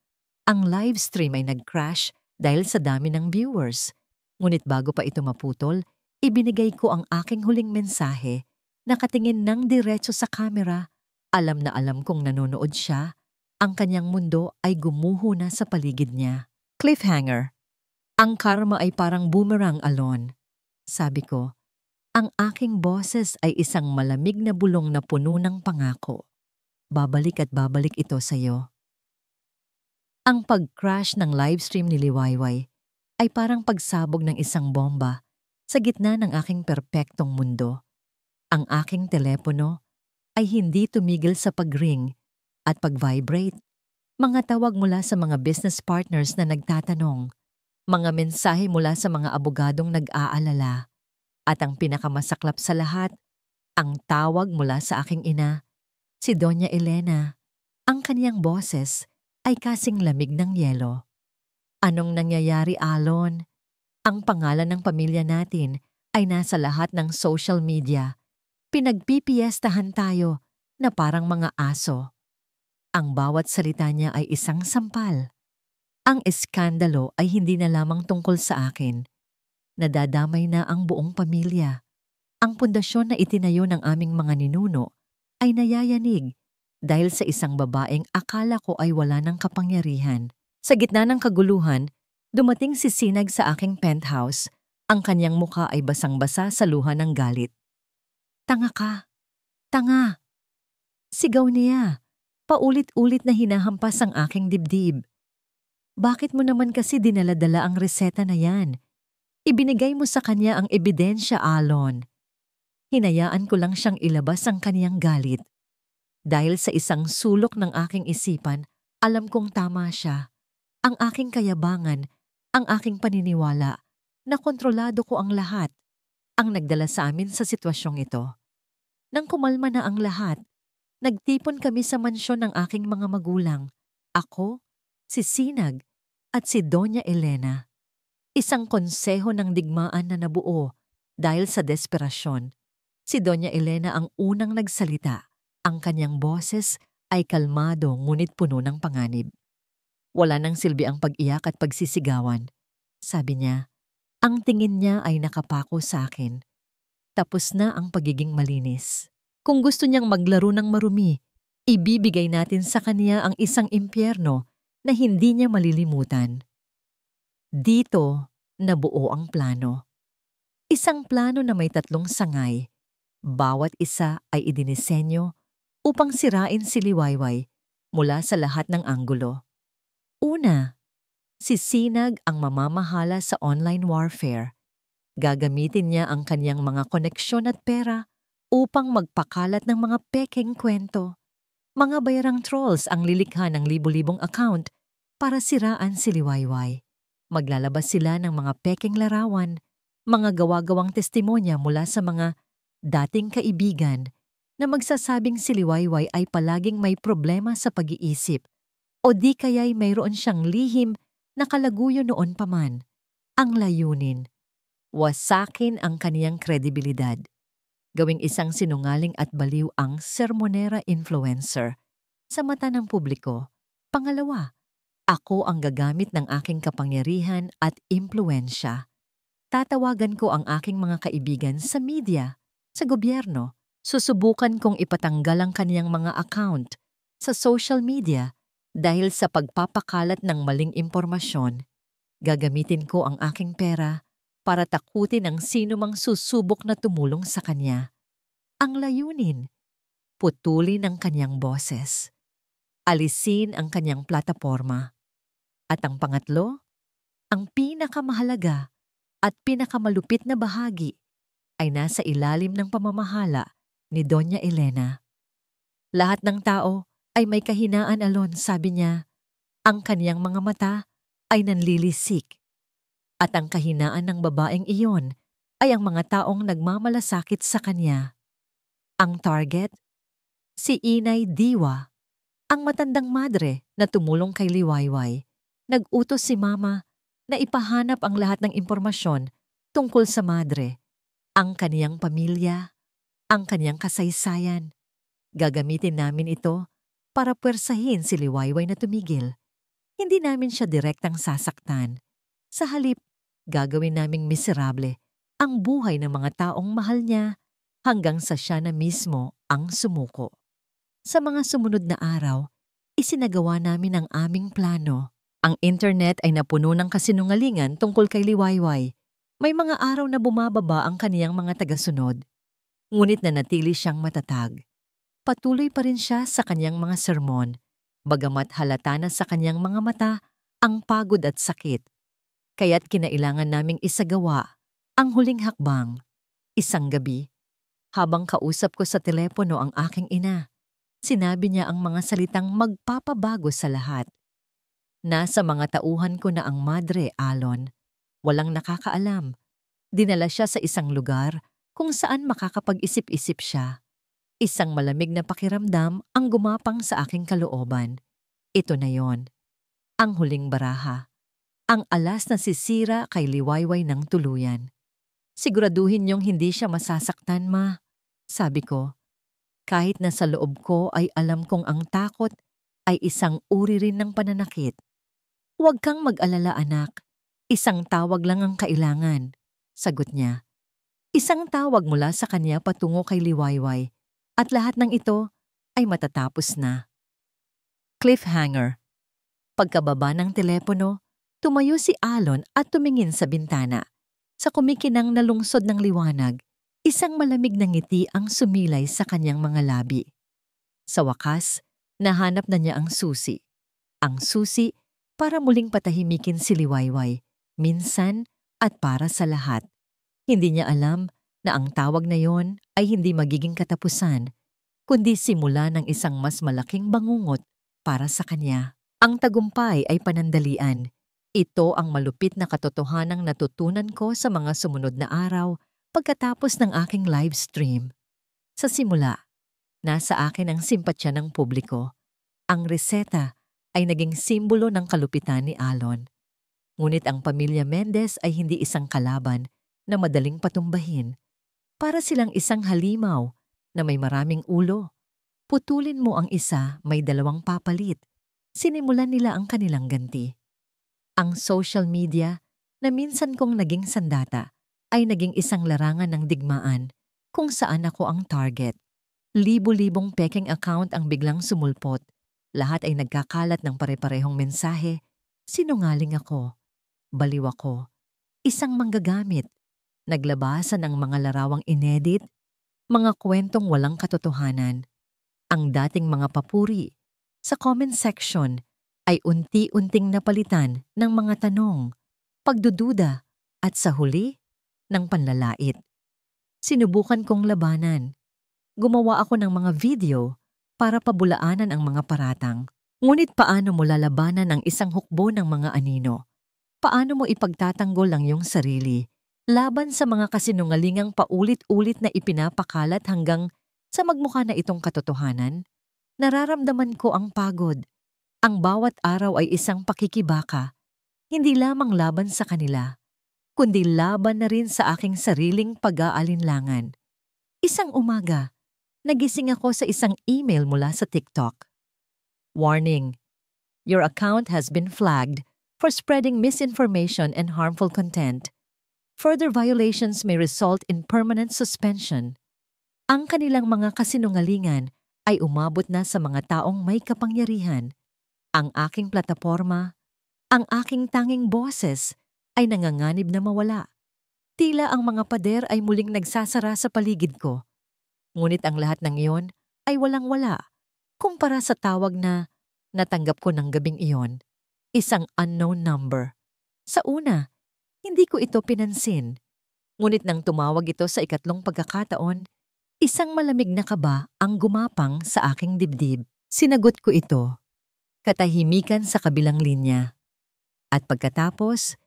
Ang live stream ay nag-crash dahil sa dami ng viewers. Ngunit bago pa ito maputol, ibinigay ko ang aking huling mensahe. Nakatingin ng diretso sa kamera. Alam na alam kong nanonood siya. Ang kanyang mundo ay gumuho na sa paligid niya. Cliffhanger. Ang karma ay parang boomerang, Alon. Sabi ko, ang aking boses ay isang malamig na bulong na puno ng pangako. Babalik at babalik ito sa iyo. Ang pag-crash ng livestream ni Liwayway ay parang pagsabog ng isang bomba sa gitna ng aking perpektong mundo. Ang aking telepono ay hindi tumigil sa pag-ring at pag-vibrate. Mga tawag mula sa mga business partners na nagtatanong, mga mensahe mula sa mga abogadong nag-aalala, at ang pinakamasaklap sa lahat, ang tawag mula sa aking ina, si Doña Elena. Ang kaniyang boses ay kasing lamig ng yelo. Anong nangyayari, Alon? Ang pangalan ng pamilya natin ay nasa lahat ng social media. Pinagpipiestahan tayo na parang mga aso. Ang bawat salita niya ay isang sampal. Ang eskandalo ay hindi na lamang tungkol sa akin. Nadadamay na ang buong pamilya. Ang pundasyon na itinayo ng aming mga ninuno ay nayayanig dahil sa isang babaeng akala ko ay wala ng kapangyarihan. Sa gitna ng kaguluhan, dumating si Sinag sa aking penthouse. Ang kanyang mukha ay basang-basa sa luha ng galit. Tanga ka! Tanga! Sigaw niya. Paulit-ulit na hinahampas ang aking dibdib. Bakit mo naman kasi dinala-dala ang reseta na yan? Ibinigay mo sa kanya ang ebidensya, Alon. Hinayaan ko lang siyang ilabas ang kaniyang galit. Dahil sa isang sulok ng aking isipan, alam kong tama siya. ang aking kayabangan, ang aking paniniwala na kontrolado ko ang lahat ang nagdala sa amin sa sitwasyong ito. Nang kumalma na ang lahat, nagtipon kami sa mansyon ng aking mga magulang. Ako, si Sinag, at si Doña Elena. Isang konseho ng digmaan na nabuo dahil sa desperasyon. Si Doña Elena ang unang nagsalita. Ang kanyang boses ay kalmado ngunit puno ng panganib. Wala nang silbi ang pag-iyak at pagsisigawan. Sabi niya, ang tingin niya ay nakapako sa akin. Tapos na ang pagiging malinis. Kung gusto niyang maglaro ng marumi, ibibigay natin sa kanya ang isang impyerno na hindi niya malilimutan. Dito nabuo ang plano. Isang plano na may 3 sangay. Bawat isa ay idinisenyo upang sirain si Liwayway mula sa lahat ng anggulo. Una, si Sinag ang mamamahala sa online warfare. Gagamitin niya ang kanyang mga koneksyon at pera upang magpakalat ng mga pekeng kwento. Mga bayarang trolls ang lilikha ng libu-libong account para siraan si Liwayway. Maglalabas sila ng mga pekeng larawan, mga gawa-gawang testimonya mula sa mga dating kaibigan na magsasabing si Liwayway ay palaging may problema sa pag-iisip o di kaya'y mayroon siyang lihim na kalaguyo noon pa man. Ang layunin, wasakin ang kaniyang kredibilidad. Gawing isang sinungaling at baliw ang sermonera influencer sa mata ng publiko. Pangalawa, ako ang gagamit ng aking kapangyarihan at impluensya. Tatawagan ko ang aking mga kaibigan sa media, sa gobyerno. Susubukan kong ipatanggal ang kaniyang mga account sa social media dahil sa pagpapakalat ng maling impormasyon. Gagamitin ko ang aking pera para takutin ang sino mang susubok na tumulong sa kanya. Ang layunin, putulin ang kanyang boses. Alisin ang kanyang plataporma. At ang pangatlo, ang pinakamahalaga at pinakamalupit na bahagi ay nasa ilalim ng pamamahala ni Doña Elena. Lahat ng tao ay may kahinaan, Alon, sabi niya. Ang kaniyang mga mata ay nanlilisik. At ang kahinaan ng babaeng iyon ay ang mga taong nagmamalasakit sa kanya. Ang target, si Inay Diwa, ang matandang madre na tumulong kay Liwayway. Nag-utos si Mama na ipahanap ang lahat ng impormasyon tungkol sa madre, ang kaniyang pamilya, ang kaniyang kasaysayan. Gagamitin namin ito para puwersahin si Liwayway na tumigil. Hindi namin siya direktang sasaktan. Sa halip, gagawin naming miserable ang buhay ng mga taong mahal niya hanggang sa siya na mismo ang sumuko. Sa mga sumunod na araw, isinagawa namin ang aming plano. Ang internet ay napuno ng kasinungalingan tungkol kay Liwayway. May mga araw na bumababa ang kaniyang mga tagasunod. Ngunit nanatili siyang matatag. Patuloy pa rin siya sa kaniyang mga sermon, bagamat halata na sa kaniyang mga mata ang pagod at sakit. Kaya't kinailangan naming isagawa ang huling hakbang. Isang gabi, habang kausap ko sa telepono ang aking ina, sinabi niya ang mga salitang magpapabago sa lahat. Nasa mga tauhan ko na ang madre, Alon. Walang nakakaalam. Dinala siya sa isang lugar kung saan makakapag-isip-isip siya. Isang malamig na pakiramdam ang gumapang sa aking kalooban. Ito na yon. Ang huling baraha. Ang alas na sisira kay Liwayway ng tuluyan. Siguraduhin niyong hindi siya masasaktan, Ma. Sabi ko, kahit na sa loob ko ay alam kong ang takot ay isang uri rin ng pananakit. Huwag kang mag-alala, anak. Isang tawag lang ang kailangan, sagot niya. Isang tawag mula sa kanya patungo kay Liwayway at lahat ng ito ay matatapos na. Cliffhanger. Pagkababa ng telepono, tumayo si Alon at tumingin sa bintana. Sa kumikinang na lungsod ng liwanag, isang malamig na ngiti ang sumilay sa kanyang mga labi. Sa wakas, nahanap na niya ang susi. Ang susi para muling patahimikin si Liwayway, minsan at para sa lahat. Hindi niya alam na ang tawag na yon ay hindi magiging katapusan, kundi simula ng isang mas malaking bangungot para sa kanya. Ang tagumpay ay panandalian. Ito ang malupit na katotohanang natutunan ko sa mga sumunod na araw pagkatapos ng aking live stream. Sa simula, nasa akin ang simpatsya ng publiko. Ang reseta ay naging simbolo ng kalupitan ni Alon. Ngunit ang pamilya Mendez ay hindi isang kalaban na madaling patumbahin. Para silang isang halimaw na may maraming ulo. Putulin mo ang isa, may dalawang papalit. Sinimulan nila ang kanilang ganti. Ang social media, na minsan kong naging sandata, ay naging isang larangan ng digmaan kung saan ako ang target. Libo-libong peking account ang biglang sumulpot. Lahat ay nagkakalat ng pare-parehong mensahe. Sinungaling ako. Baliw ako. Isang manggagamit. Naglabasan ang mga larawang inedit, mga kwentong walang katotohanan. Ang dating mga papuri sa comment section ay unti-unting napalitan ng mga tanong, pagdududa at sa huli ng panlalait. Sinubukan kong labanan. Gumawa ako ng mga video para pabulaanan ang mga paratang. Ngunit paano mo lalabanan ang isang hukbo ng mga anino? Paano mo ipagtatanggol ang iyong sarili laban sa mga kasinungalingang paulit-ulit na ipinapakalat hanggang sa magmukha na itong katotohanan? Nararamdaman ko ang pagod. Ang bawat araw ay isang pakikibaka, hindi lamang laban sa kanila, kundi laban na rin sa aking sariling pag-aalinlangan. Isang umaga, nagising ako sa isang email mula sa TikTok. Warning: your account has been flagged for spreading misinformation and harmful content. Further violations may result in permanent suspension. Ang kanilang mga kasinungalingan ay umabot na sa mga taong may kapangyarihan. Ang aking plataporma, ang aking tanging boses ay nanganganib na mawala. Tila ang mga pader ay muling nagsasara sa paligid ko. Ngunit ang lahat ng iyon ay walang-wala kumpara sa tawag na natanggap ko ng gabing iyon. Isang unknown number. Sa una, hindi ko ito pinansin. Ngunit nang tumawag ito sa ikatlong pagkakataon, isang malamig na kaba ang gumapang sa aking dibdib. Sinagot ko ito. Katahimikan sa kabilang linya. At pagkatapos,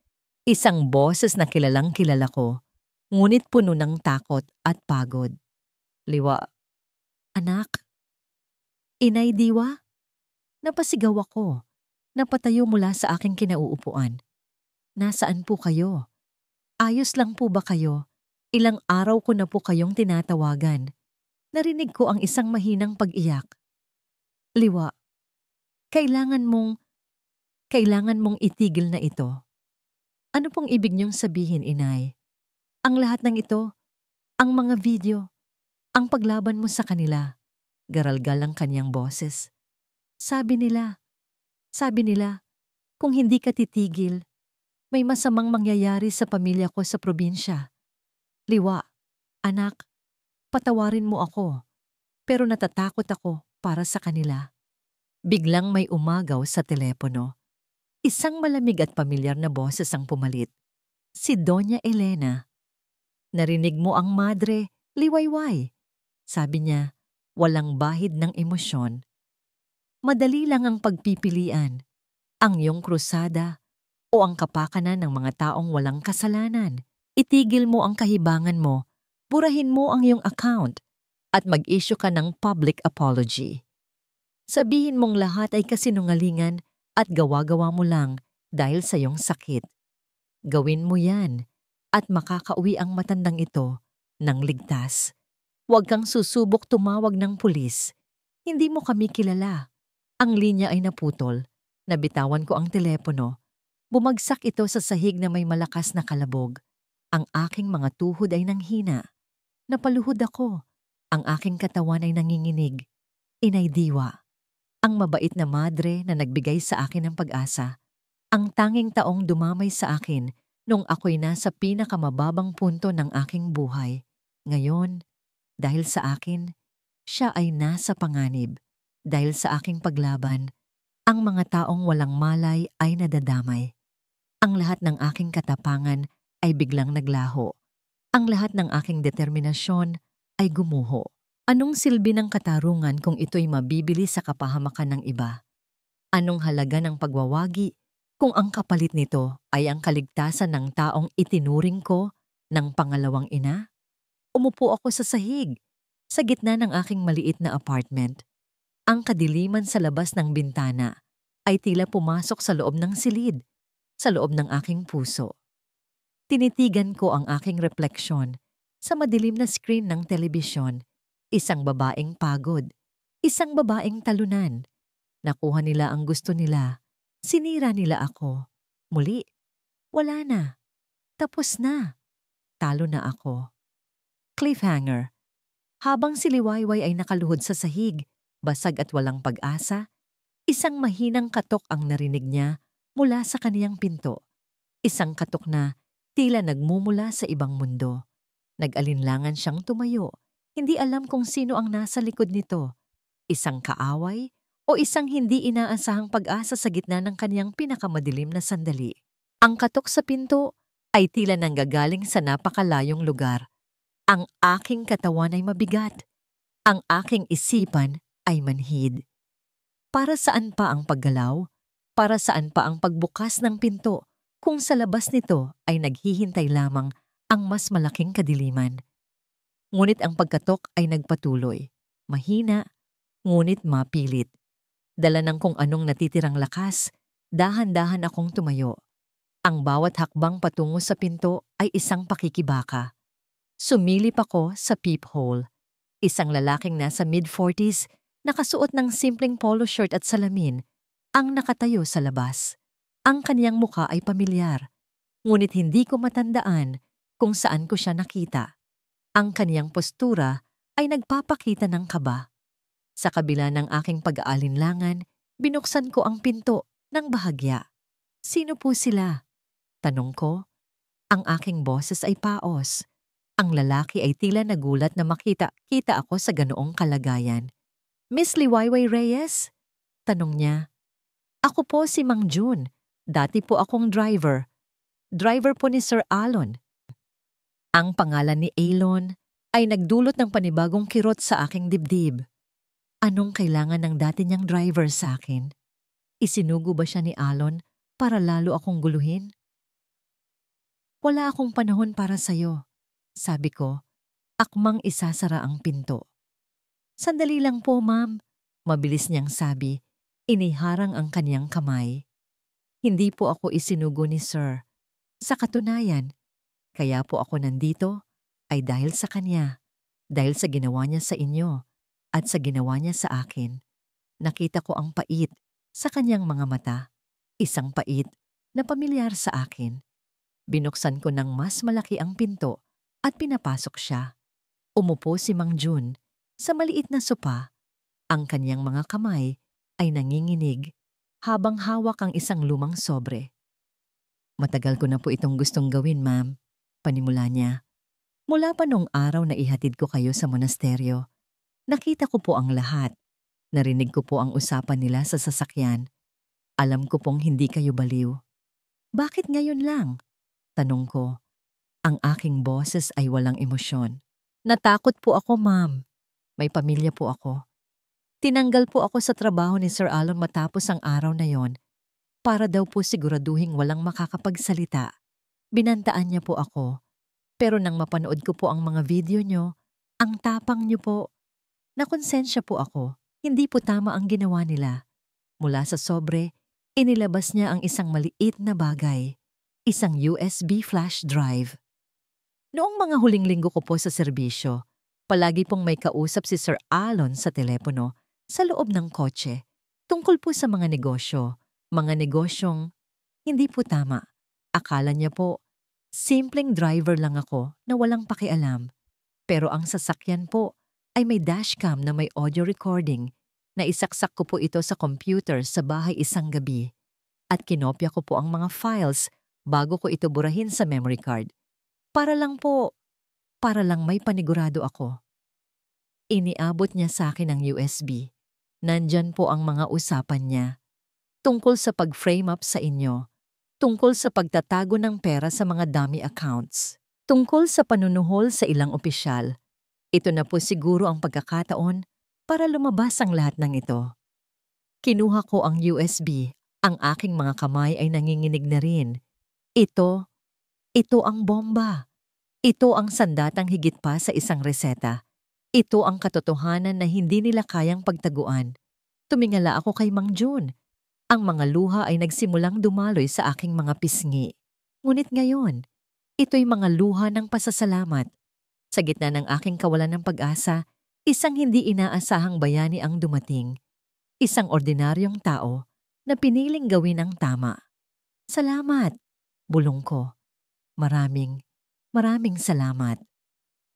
isang boses na kilalang kilala ko, ngunit puno ng takot at pagod. Liwa, anak, Inay Diwa? Napasigaw ako. Napatayo mula sa aking kinauupuan. Nasaan po kayo? Ayos lang po ba kayo? Ilang araw ko na po kayong tinatawagan. Narinig ko ang isang mahinang pag-iyak. Liwa, kailangan mong itigil na ito. Ano pong ibig niyong sabihin, Inay? Ang lahat ng ito, ang mga video, ang paglaban mo sa kanila, garalgal ang kanyang boses. Sabi nila, kung hindi ka titigil, may masamang mangyayari sa pamilya ko sa probinsya. Liwa, anak, patawarin mo ako, pero natatakot ako para sa kanila. Biglang may umagaw sa telepono. Isang malamig at pamilyar na boses ang pumalit. Si Doña Elena. Narinig mo ang madre, liwayway. Sabi niya, walang bahid ng emosyon. Madali lang ang pagpipilian. Ang iyong krusada o ang kapakanan ng mga taong walang kasalanan. Itigil mo ang kahibangan mo, burahin mo ang iyong account, at mag-issue ka ng public apology. Sabihin mong lahat ay kasinungalingan at gawa-gawa mo lang dahil sa iyong sakit. Gawin mo yan at makakauwi ang matandang ito ng ligtas. Huwag kang susubok tumawag ng pulis. Hindi mo kami kilala. Ang linya ay naputol. Nabitawan ko ang telepono. Bumagsak ito sa sahig na may malakas na kalabog. Ang aking mga tuhod ay nanghina. Napaluhod ako. Ang aking katawan ay nanginginig. Inay Diwa, ang mabait na madre na nagbigay sa akin ng pag-asa. Ang tanging taong dumamay sa akin nung ako'y nasa pinakamababang punto ng aking buhay. Ngayon, dahil sa akin, siya ay nasa panganib. Dahil sa aking paglaban, ang mga taong walang malay ay nadadamay. Ang lahat ng aking katapangan ay biglang naglaho. Ang lahat ng aking determinasyon ay gumuho. Anong silbi ng katarungan kung ito'y mabibili sa kapahamakan ng iba? Anong halaga ng pagwawagi kung ang kapalit nito ay ang kaligtasan ng taong itinuring ko ng pangalawang ina? Umupo ako sa sahig, sa gitna ng aking maliit na apartment. Ang kadiliman sa labas ng bintana ay tila pumasok sa loob ng silid, sa loob ng aking puso. Tinitigan ko ang aking refleksyon sa madilim na screen ng telebisyon. Isang babaeng pagod, isang babaeng talunan. Nakuha nila ang gusto nila. Sinira nila ako. Muli, wala na. Tapos na. Talo na ako. Cliffhanger. Habang si Liwayway ay nakaluhod sa sahig, basag at walang pag-asa, isang mahinang katok ang narinig niya mula sa kaniyang pinto. Isang katok na tila nagmumula sa ibang mundo. Nag-alinlangan siyang tumayo. Hindi alam kung sino ang nasa likod nito. Isang kaaway o isang hindi inaasahang pag-asa sa gitna ng kaniyang pinakamadilim na sandali. Ang katok sa pinto ay tila nanggagaling sa napakalayong lugar. Ang aking katawan ay mabigat. Ang aking isipan ay manhid. Para saan pa ang paggalaw? Para saan pa ang pagbukas ng pinto kung sa labas nito ay naghihintay lamang ang mas malaking kadiliman? Ngunit ang pagkatok ay nagpatuloy. Mahina, ngunit mapilit. Dala ng kung anong natitirang lakas, dahan-dahan akong tumayo. Ang bawat hakbang patungo sa pinto ay isang pakikibaka. Sumilip ako sa peephole. Isang lalaking nasa mid-40s, nakasuot ng simpleng polo shirt at salamin, ang nakatayo sa labas. Ang kaniyang muka ay pamilyar, ngunit hindi ko matandaan kung saan ko siya nakita. Ang kaniyang postura ay nagpapakita ng kaba. Sa kabila ng aking pag-aalinlangan, binuksan ko ang pinto ng bahagya. Sino po sila? Tanong ko. Ang aking boses ay paos. Ang lalaki ay tila nagulat na makita ako sa ganoong kalagayan. Miss Liwayway Reyes? Tanong niya. Ako po si Mang June. Dati po akong driver. Driver po ni Sir Alon. Ang pangalan ni Alon ay nagdulot ng panibagong kirot sa aking dibdib. Anong kailangan ng dati niyang driver sa akin? Isinugo ba siya ni Alon para lalo akong guluhin? Wala akong panahon para sa'yo, sabi ko, akmang isasara ang pinto. Sandali lang po, ma'am, mabilis niyang sabi, iniharang ang kaniyang kamay. Hindi po ako isinugo ni Sir. Sa katunayan, kaya po ako nandito ay dahil sa kanya, dahil sa ginawa niya sa inyo at sa ginawa niya sa akin. Nakita ko ang pait sa kanyang mga mata, isang pait na pamilyar sa akin. Binuksan ko ng mas malaki ang pinto at pinapasok siya. Umupo si Mang June sa maliit na sopa. Ang kanyang mga kamay ay nanginginig habang hawak ang isang lumang sobre. Matagal ko na po itong gustong gawin, ma'am, panimula niya. Mula pa nung araw na ihatid ko kayo sa monasteryo, nakita ko po ang lahat. Narinig ko po ang usapan nila sa sasakyan. Alam ko pong hindi kayo baliw. Bakit ngayon lang? Tanong ko. Ang aking boses ay walang emosyon. Natakot po ako, ma'am. May pamilya po ako. Tinanggal po ako sa trabaho ni Sir Alon matapos ang araw na yon. Para daw po siguraduhing walang makakapagsalita. Binantaan niya po ako. Pero nang mapanood ko po ang mga video niyo, ang tapang niyo po. Nakonsensya po ako. Hindi po tama ang ginawa nila. Mula sa sobre, inilabas niya ang isang maliit na bagay. Isang USB flash drive. Noong mga huling linggo ko po sa serbisyo, palagi pong may kausap si Sir Alon sa telepono sa loob ng kotse. Tungkol po sa mga negosyo. Mga negosyong hindi po tama. Akala niya po, simpleng driver lang ako na walang pakialam. Pero ang sasakyan po ay may dashcam na may audio recording na isaksak ko po ito sa computer sa bahay isang gabi. At kinopya ko po ang mga files bago ko ito burahin sa memory card. Para lang may panigurado ako. Iniabot niya sa akin ang USB. Nandyan po ang mga usapan niya. Tungkol sa pag-frame up sa inyo. Tungkol sa pagtatago ng pera sa mga dummy accounts. Tungkol sa panunuhol sa ilang opisyal. Ito na po siguro ang pagkakataon para lumabas ang lahat ng ito. Kinuha ko ang USB. Ang aking mga kamay ay nanginginig na rin. Ito ang bomba. Ito ang sandatang higit pa sa isang reseta. Ito ang katotohanan na hindi nila kayang pagtaguan. Tumingala ako kay Mang Jun. Ang mga luha ay nagsimulang dumaloy sa aking mga pisngi. Ngunit ngayon, ito'y mga luha ng pasasalamat. Sa gitna ng aking kawalan ng pag-asa, isang hindi inaasahang bayani ang dumating. Isang ordinaryong tao na piniling gawin ang tama. Salamat, bulong ko. Maraming salamat.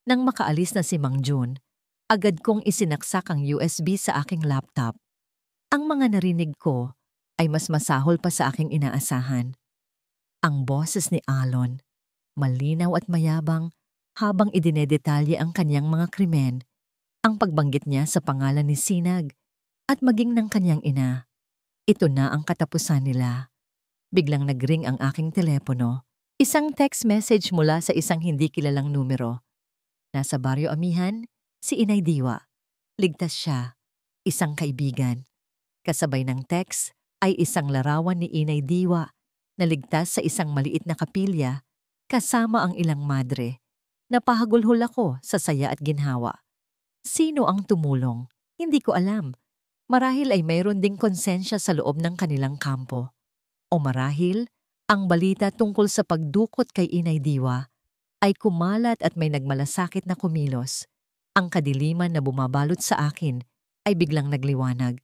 Nang makaalis na si Mang Jun, agad kong isinaksak ang USB sa aking laptop. Ang mga narinig ko ay mas masahol pa sa aking inaasahan. Ang boses ni Alon, malinaw at mayabang habang idinedetalye ang kanyang mga krimen, ang pagbanggit niya sa pangalan ni Sinag at maging ng kanyang ina. Ito na ang katapusan nila. Biglang nagring ang aking telepono. Isang text message mula sa isang hindi kilalang numero. Nasa Baryo Amihan, si Inay Diwa. Ligtas siya, isang kaibigan. Kasabay ng text ay isang larawan ni Inay Diwa na ligtas sa isang maliit na kapilya kasama ang ilang madre. Napahagulhol ako sa saya at ginhawa. Sino ang tumulong? Hindi ko alam. Marahil ay mayroon ding konsensya sa loob ng kanilang kampo. O marahil, ang balita tungkol sa pagdukot kay Inay Diwa ay kumalat at may nagmalasakit na kumilos. Ang kadiliman na bumabalot sa akin ay biglang nagliwanag.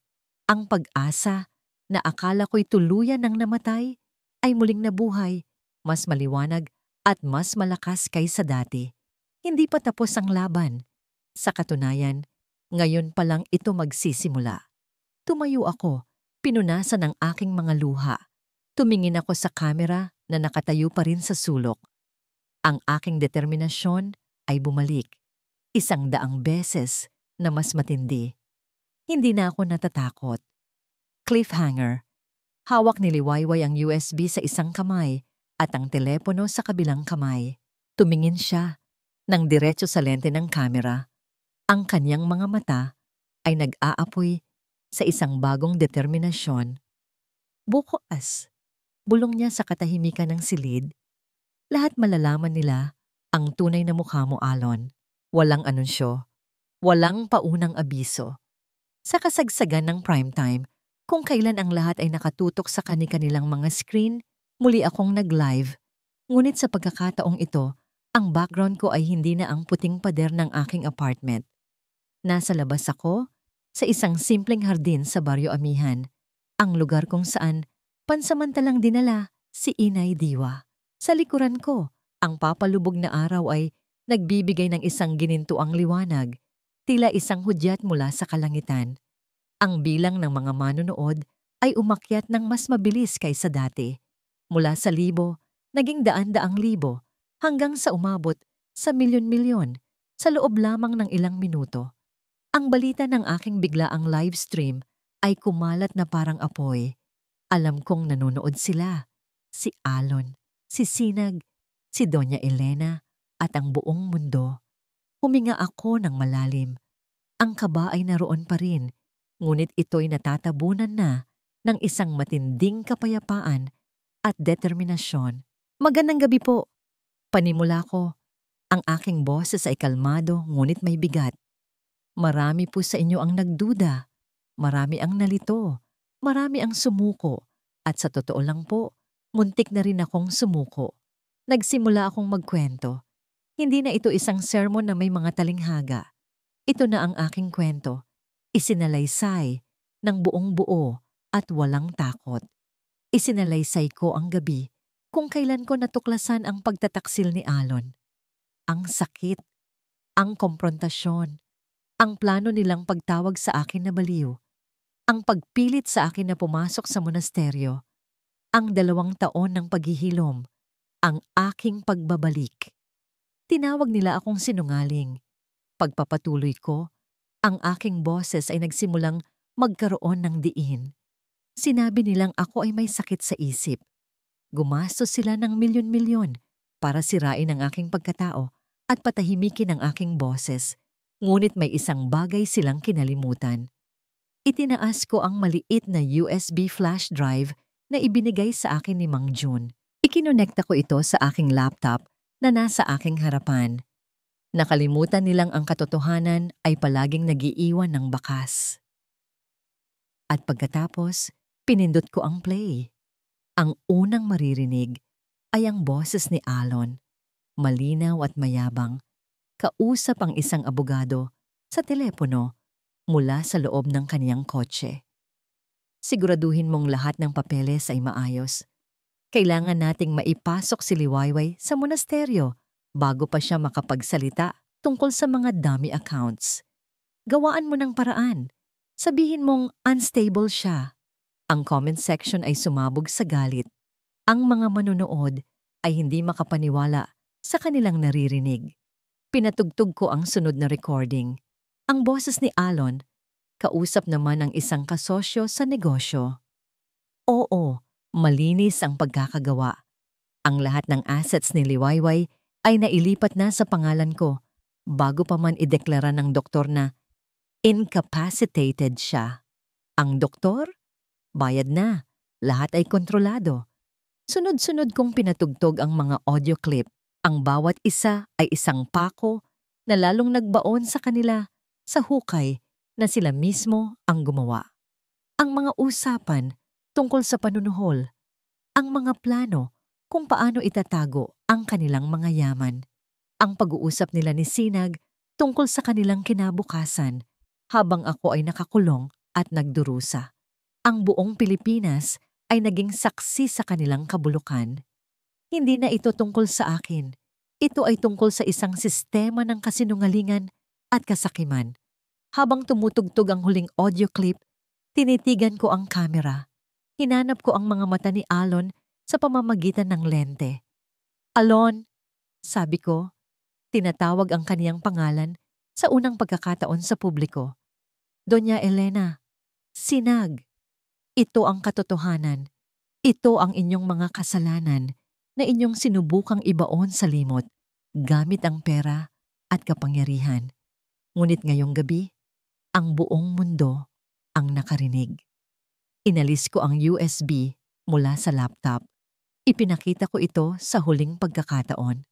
Ang pag-asa na akala ko'y tuluyan ng namatay ay muling nabuhay, mas maliwanag at mas malakas kaysa dati. Hindi pa tapos ang laban. Sa katunayan, ngayon pa lang ito magsisimula. Tumayo ako, pinunasan ang aking mga luha. Tumingin ako sa kamera na nakatayo pa rin sa sulok. Ang aking determinasyon ay bumalik. 100 beses na mas matindi. Hindi na ako natatakot. Cliffhanger. Hawak ni Liwayway ang USB sa isang kamay at ang telepono sa kabilang kamay. Tumingin siya nang diretso sa lente ng kamera. Ang kanyang mga mata ay nag-aapoy sa isang bagong determinasyon. Bukas, bulong niya sa katahimikan ng silid. Lahat malalaman nila ang tunay na mukha mo, Alon. Walang anunsyo, walang paunang abiso. Sa kasagsagan ng primetime, kung kailan ang lahat ay nakatutok sa kani-kanilang mga screen, muli akong nag-live. Ngunit sa pagkakataong ito, ang background ko ay hindi na ang puting pader ng aking apartment. Nasa labas ako, sa isang simpleng hardin sa Baryo Amihan, ang lugar kung saan pansamantalang dinala si Inay Diwa. Sa likuran ko, ang papalubog na araw ay nagbibigay ng isang ginintuang liwanag, tila isang hudyat mula sa kalangitan. Ang bilang ng mga manonood ay umakyat ng mas mabilis kaysa dati. Mula sa 1,000, naging daan-daang libo, hanggang sa umabot sa milyon-milyon sa loob lamang ng ilang minuto. Ang balita ng aking biglaang live stream ay kumalat na parang apoy. Alam kong nanonood sila. Si Alon, si Sinag, si Doña Elena at ang buong mundo. Huminga ako ng malalim. Ang kaba ay naroon pa rin, ngunit ito'y natatabunan na ng isang matinding kapayapaan at determinasyon. Magandang gabi po. Panimula ko. Ang aking boses ay kalmado ngunit may bigat. Marami po sa inyo ang nagduda. Marami ang nalito. Marami ang sumuko. At sa totoo lang po, muntik na rin akong sumuko. Nagsimula akong magkwento. Hindi na ito isang sermon na may mga talinghaga. Ito na ang aking kwento. Isinalaysay ng buong buo at walang takot. Isinalaysay ko ang gabi kung kailan ko natuklasan ang pagtataksil ni Alon. Ang sakit, ang komprontasyon, ang plano nilang pagtawag sa akin na baliw, ang pagpilit sa akin na pumasok sa monasteryo, ang 2 taon ng paghihilom, ang aking pagbabalik. Tinawag nila akong sinungaling. Pagpapatuloy ko, ang aking boses ay nagsimulang magkaroon ng diin. Sinabi nilang ako ay may sakit sa isip. Gumastos sila ng milyon-milyon para sirain ang aking pagkatao at patahimikin ang aking boses. Ngunit may isang bagay silang kinalimutan. Itinaas ko ang maliit na USB flash drive na ibinigay sa akin ni Mang Jun. Ikinonekta ko ito sa aking laptop na nasa aking harapan. Nakalimutan nilang ang katotohanan ay palaging nagiiwan ng bakas. At pagkatapos, pinindot ko ang play. Ang unang maririnig ay ang boses ni Alon, malinaw at mayabang, kausap ang isang abogado sa telepono mula sa loob ng kaniyang kotse. Siguraduhin mong lahat ng papeles ay maayos. Kailangan nating maipasok si Liwayway sa monasteryo bago pa siya makapagsalita tungkol sa mga dummy accounts. Gawaan mo ng paraan. Sabihin mong unstable siya. Ang comment section ay sumabog sa galit. Ang mga manonood ay hindi makapaniwala sa kanilang naririnig. Pinatugtog ko ang sunod na recording. Ang boses ni Alon, kausap naman ang isang kasosyo sa negosyo. Oo, malinis ang pagkakagawa. Ang lahat ng assets ni Liwayway ay nailipat na sa pangalan ko bago pa man ideklara ng doktor na incapacitated siya. Ang doktor? Bayad na. Lahat ay kontrolado. Sunod-sunod kong pinatugtog ang mga audio clip. Ang bawat isa ay isang pako na lalong nagbaon sa kanila sa hukay na sila mismo ang gumawa. Ang mga usapan tungkol sa panunuhol. Ang mga plano kung paano itatago ang kanilang mga yaman. Ang pag-uusap nila ni Sinag tungkol sa kanilang kinabukasan habang ako ay nakakulong at nagdurusa. Ang buong Pilipinas ay naging saksi sa kanilang kabulukan. Hindi na ito tungkol sa akin. Ito ay tungkol sa isang sistema ng kasinungalingan at kasakiman. Habang tumutugtog ang huling audio clip, tinitigan ko ang kamera. Hinanap ko ang mga mata ni Alon sa pamamagitan ng lente. Alon, sabi ko, tinatawag ang kaniyang pangalan sa unang pagkakataon sa publiko. Doña Elena, Sinag. Ito ang katotohanan. Ito ang inyong mga kasalanan na inyong sinubukang ibaon sa limot gamit ang pera at kapangyarihan. Ngunit ngayong gabi, ang buong mundo ang nakarinig. Inalis ko ang USB mula sa laptop. Ipinakita ko ito sa huling pagkakataon.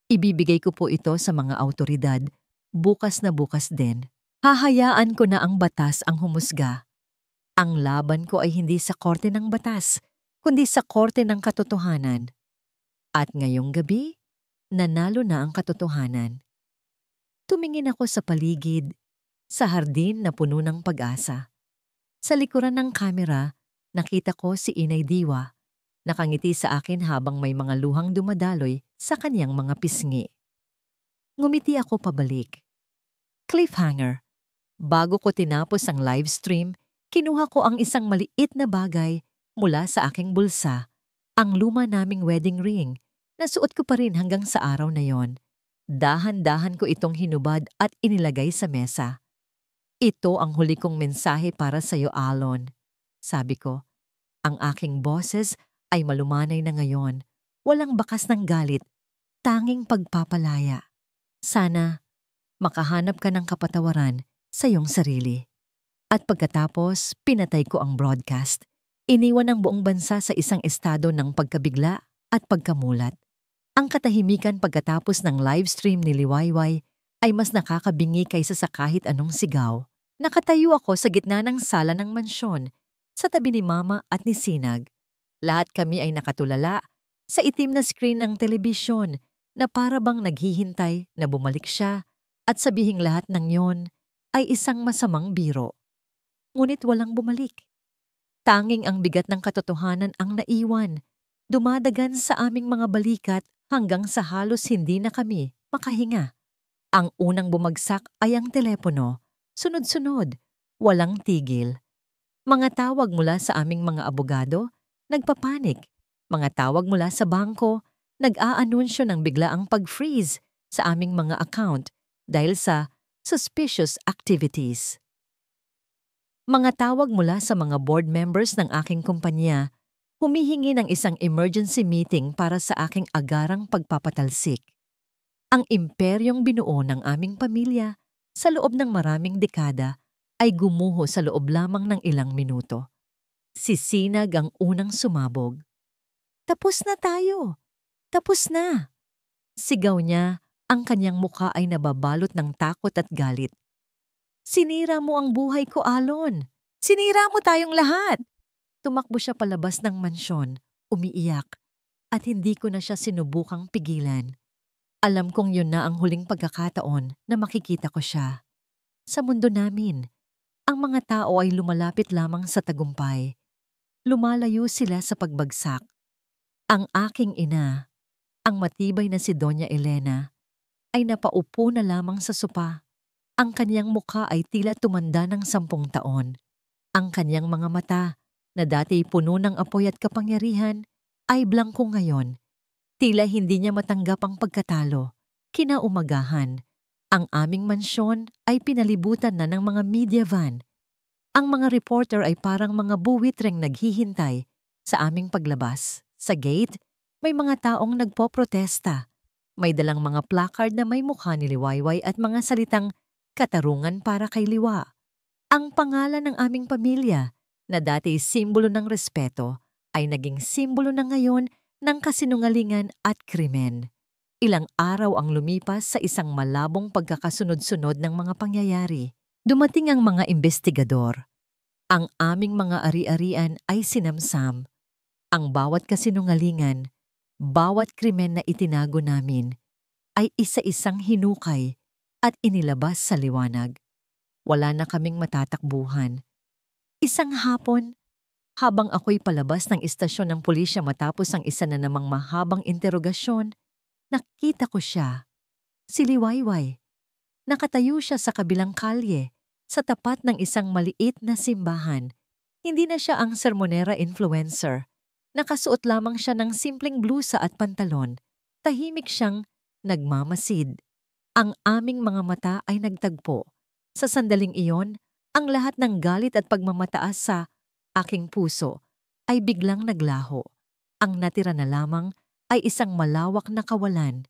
Ibibigay ko po ito sa mga awtoridad bukas na bukas din. Hahayaan ko na ang batas ang humusga. Ang laban ko ay hindi sa korte ng batas, kundi sa korte ng katotohanan. At ngayong gabi, nanalo na ang katotohanan. Tumingin ako sa paligid, sa hardin na puno ng pag-asa. Sa likuran ng kamera, nakita ko si Inay Diwa. Nakangiti sa akin habang may mga luhang dumadaloy sa kanyang mga pisngi. Ngumiti ako pabalik. Cliffhanger. Bago ko tinapos ang live stream, kinuha ko ang isang maliit na bagay mula sa aking bulsa, ang luma naming wedding ring, na suot ko pa rin hanggang sa araw na yon. Dahan-dahan ko itong hinubad at inilagay sa mesa. Ito ang huli kong mensahe para sa iyo, Alon. Sabi ko, ang aking boses ay malumanay na ngayon, walang bakas ng galit, tanging pagpapalaya. Sana makahanap ka ng kapatawaran sa iyong sarili. At pagkatapos, pinatay ko ang broadcast. Iniwan ang buong bansa sa isang estado ng pagkabigla at pagkamulat. Ang katahimikan pagkatapos ng live stream ni Liwayway ay mas nakakabingi kaysa sa kahit anong sigaw. Nakatayo ako sa gitna ng sala ng mansyon, sa tabi ni Mama at ni Sinag. Lahat kami ay nakatulala sa itim na screen ng telebisyon na para bang naghihintay na bumalik siya at sabihing lahat ng yon ay isang masamang biro. Ngunit walang bumalik. Tanging ang bigat ng katotohanan ang naiwan, dumadagan sa aming mga balikat hanggang sa halos hindi na kami makahinga. Ang unang bumagsak ay ang telepono, sunod-sunod, walang tigil. Mga tawag mula sa aming mga abogado, nagpapanik. Mga tawag mula sa bangko, nag-aanunsyo ng biglaang pag-freeze sa aming mga account dahil sa suspicious activities. Mga tawag mula sa mga board members ng aking kumpanya, humihingi ng isang emergency meeting para sa aking agarang pagpapatalsik. Ang imperyong binuo ng aming pamilya sa loob ng maraming dekada ay gumuho sa loob lamang ng ilang minuto. Sisinag ang unang sumabog. "Tapos na tayo! Tapos na!" Sigaw niya, ang kanyang mukha ay nababalot ng takot at galit. "Sinira mo ang buhay ko, Alon! Sinira mo tayong lahat!" Tumakbo siya palabas ng mansyon, umiiyak, at hindi ko na siya sinubukang pigilan. Alam kong yun na ang huling pagkakataon na makikita ko siya. Sa mundo namin, ang mga tao ay lumalapit lamang sa tagumpay. Lumalayo sila sa pagbagsak. Ang aking ina, ang matibay na si Doña Elena, ay napaupo na lamang sa sopa. Ang kanyang mukha ay tila tumanda ng 10 taon. Ang kanyang mga mata, na dati puno ng apoy at kapangyarihan, ay blangko ngayon. Tila hindi niya matanggap ang pagkatalo. Kinaumagahan, ang aming mansyon ay pinalibutan na ng mga media van. Ang mga reporter ay parang mga buwitreng naghihintay sa aming paglabas. Sa gate, may mga taong nagpoprotesta. May dalang mga placard na may mukha ni Liwayway at mga salitang katarungan para kay Liwa. Ang pangalan ng aming pamilya, na dati simbolo ng respeto, ay naging simbolo na ngayon ng kasinungalingan at krimen. Ilang araw ang lumipas sa isang malabong pagkakasunod-sunod ng mga pangyayari. Dumating ang mga investigador. Ang aming mga ari-arian ay sinamsam. Ang bawat kasinungalingan, bawat krimen na itinago namin, ay isa-isang hinukay at inilabas sa liwanag. Wala na kaming matatakbuhan. Isang hapon, habang ako'y palabas ng istasyon ng pulisya matapos ang isa na namang mahabang interogasyon, nakita ko siya, si Liwayway. Nakatayo siya sa kabilang kalye, sa tapat ng isang maliit na simbahan. Hindi na siya ang sermonera influencer. Nakasuot lamang siya ng simpleng blusa at pantalon. Tahimik siyang nagmamasid. Ang aming mga mata ay nagtagpo. Sa sandaling iyon, ang lahat ng galit at pagmamataas sa aking puso ay biglang naglaho. Ang natira na lamang ay isang malawak na kawalan.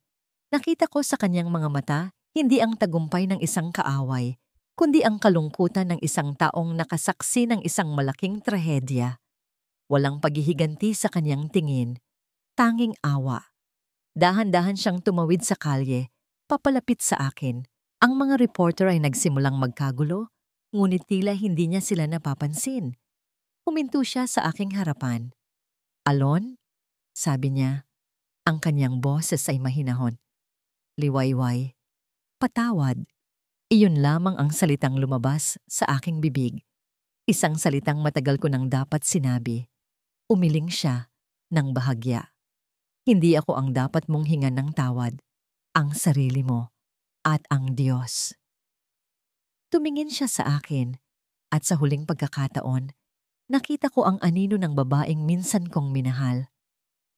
Nakita ko sa kanyang mga mata hindi ang tagumpay ng isang kaaway, kundi ang kalungkutan ng isang taong nakasaksi ng isang malaking trahedya. Walang paghihiganti sa kanyang tingin, tanging awa. Dahan-dahan siyang tumawid sa kalye, papalapit sa akin. Ang mga reporter ay nagsimulang magkagulo, ngunit tila hindi niya sila napapansin. Huminto siya sa aking harapan. "Alon?" sabi niya. Ang kanyang boses ay mahinahon. "Liwayway, patawad." Iyon lamang ang salitang lumabas sa aking bibig. Isang salitang matagal ko nang dapat sinabi. Umiling siya ng bahagya. "Hindi ako ang dapat mong hingan ng tawad. Ang sarili mo at ang Diyos." Tumingin siya sa akin at sa huling pagkakataon, nakita ko ang anino ng babaeng minsan kong minahal.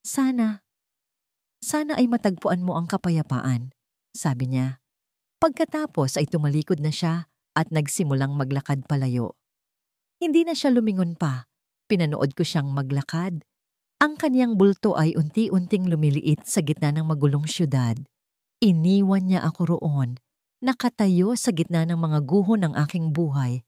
Sana ay matagpuan mo ang kapayapaan," sabi niya. Pagkatapos ay tumalikod na siya at nagsimulang maglakad palayo. Hindi na siya lumingon pa. Pinanood ko siyang maglakad. Ang kanyang bulto ay unti-unting lumiliit sa gitna ng magulong syudad. Iniwan niya ako roon, nakatayo sa gitna ng mga guho ng aking buhay.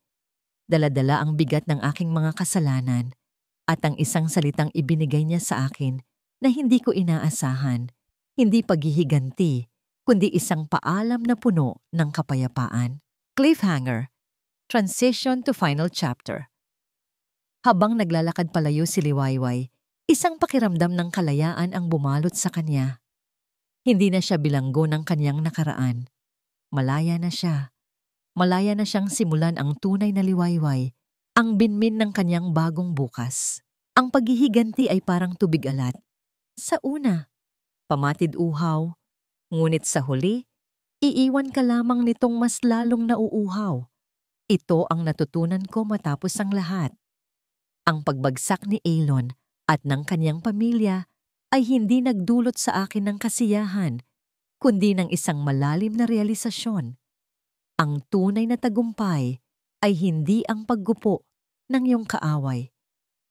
Dala-dala ang bigat ng aking mga kasalanan at ang isang salitang ibinigay niya sa akin na hindi ko inaasahan, hindi paghihiganti, kundi isang paalam na puno ng kapayapaan. Cliffhanger. Transition to final chapter. Habang naglalakad palayo si Liwayway, isang pakiramdam ng kalayaan ang bumalot sa kanya. Hindi na siya bilanggo ng kanyang nakaraan. Malaya na siya. Malaya na siyang simulan ang tunay na liwayway, ang binmin ng kanyang bagong bukas. Ang paghihiganti ay parang tubig alat. Sa una, pamatid uhaw, ngunit sa huli, iiwan ka lamang nitong mas lalong nauuhaw. Ito ang natutunan ko matapos ang lahat. Ang pagbagsak ni Alon at ng kanyang pamilya ay hindi nagdulot sa akin ng kasiyahan, kundi ng isang malalim na realisasyon. Ang tunay na tagumpay ay hindi ang paggupo ng iyong kaaway,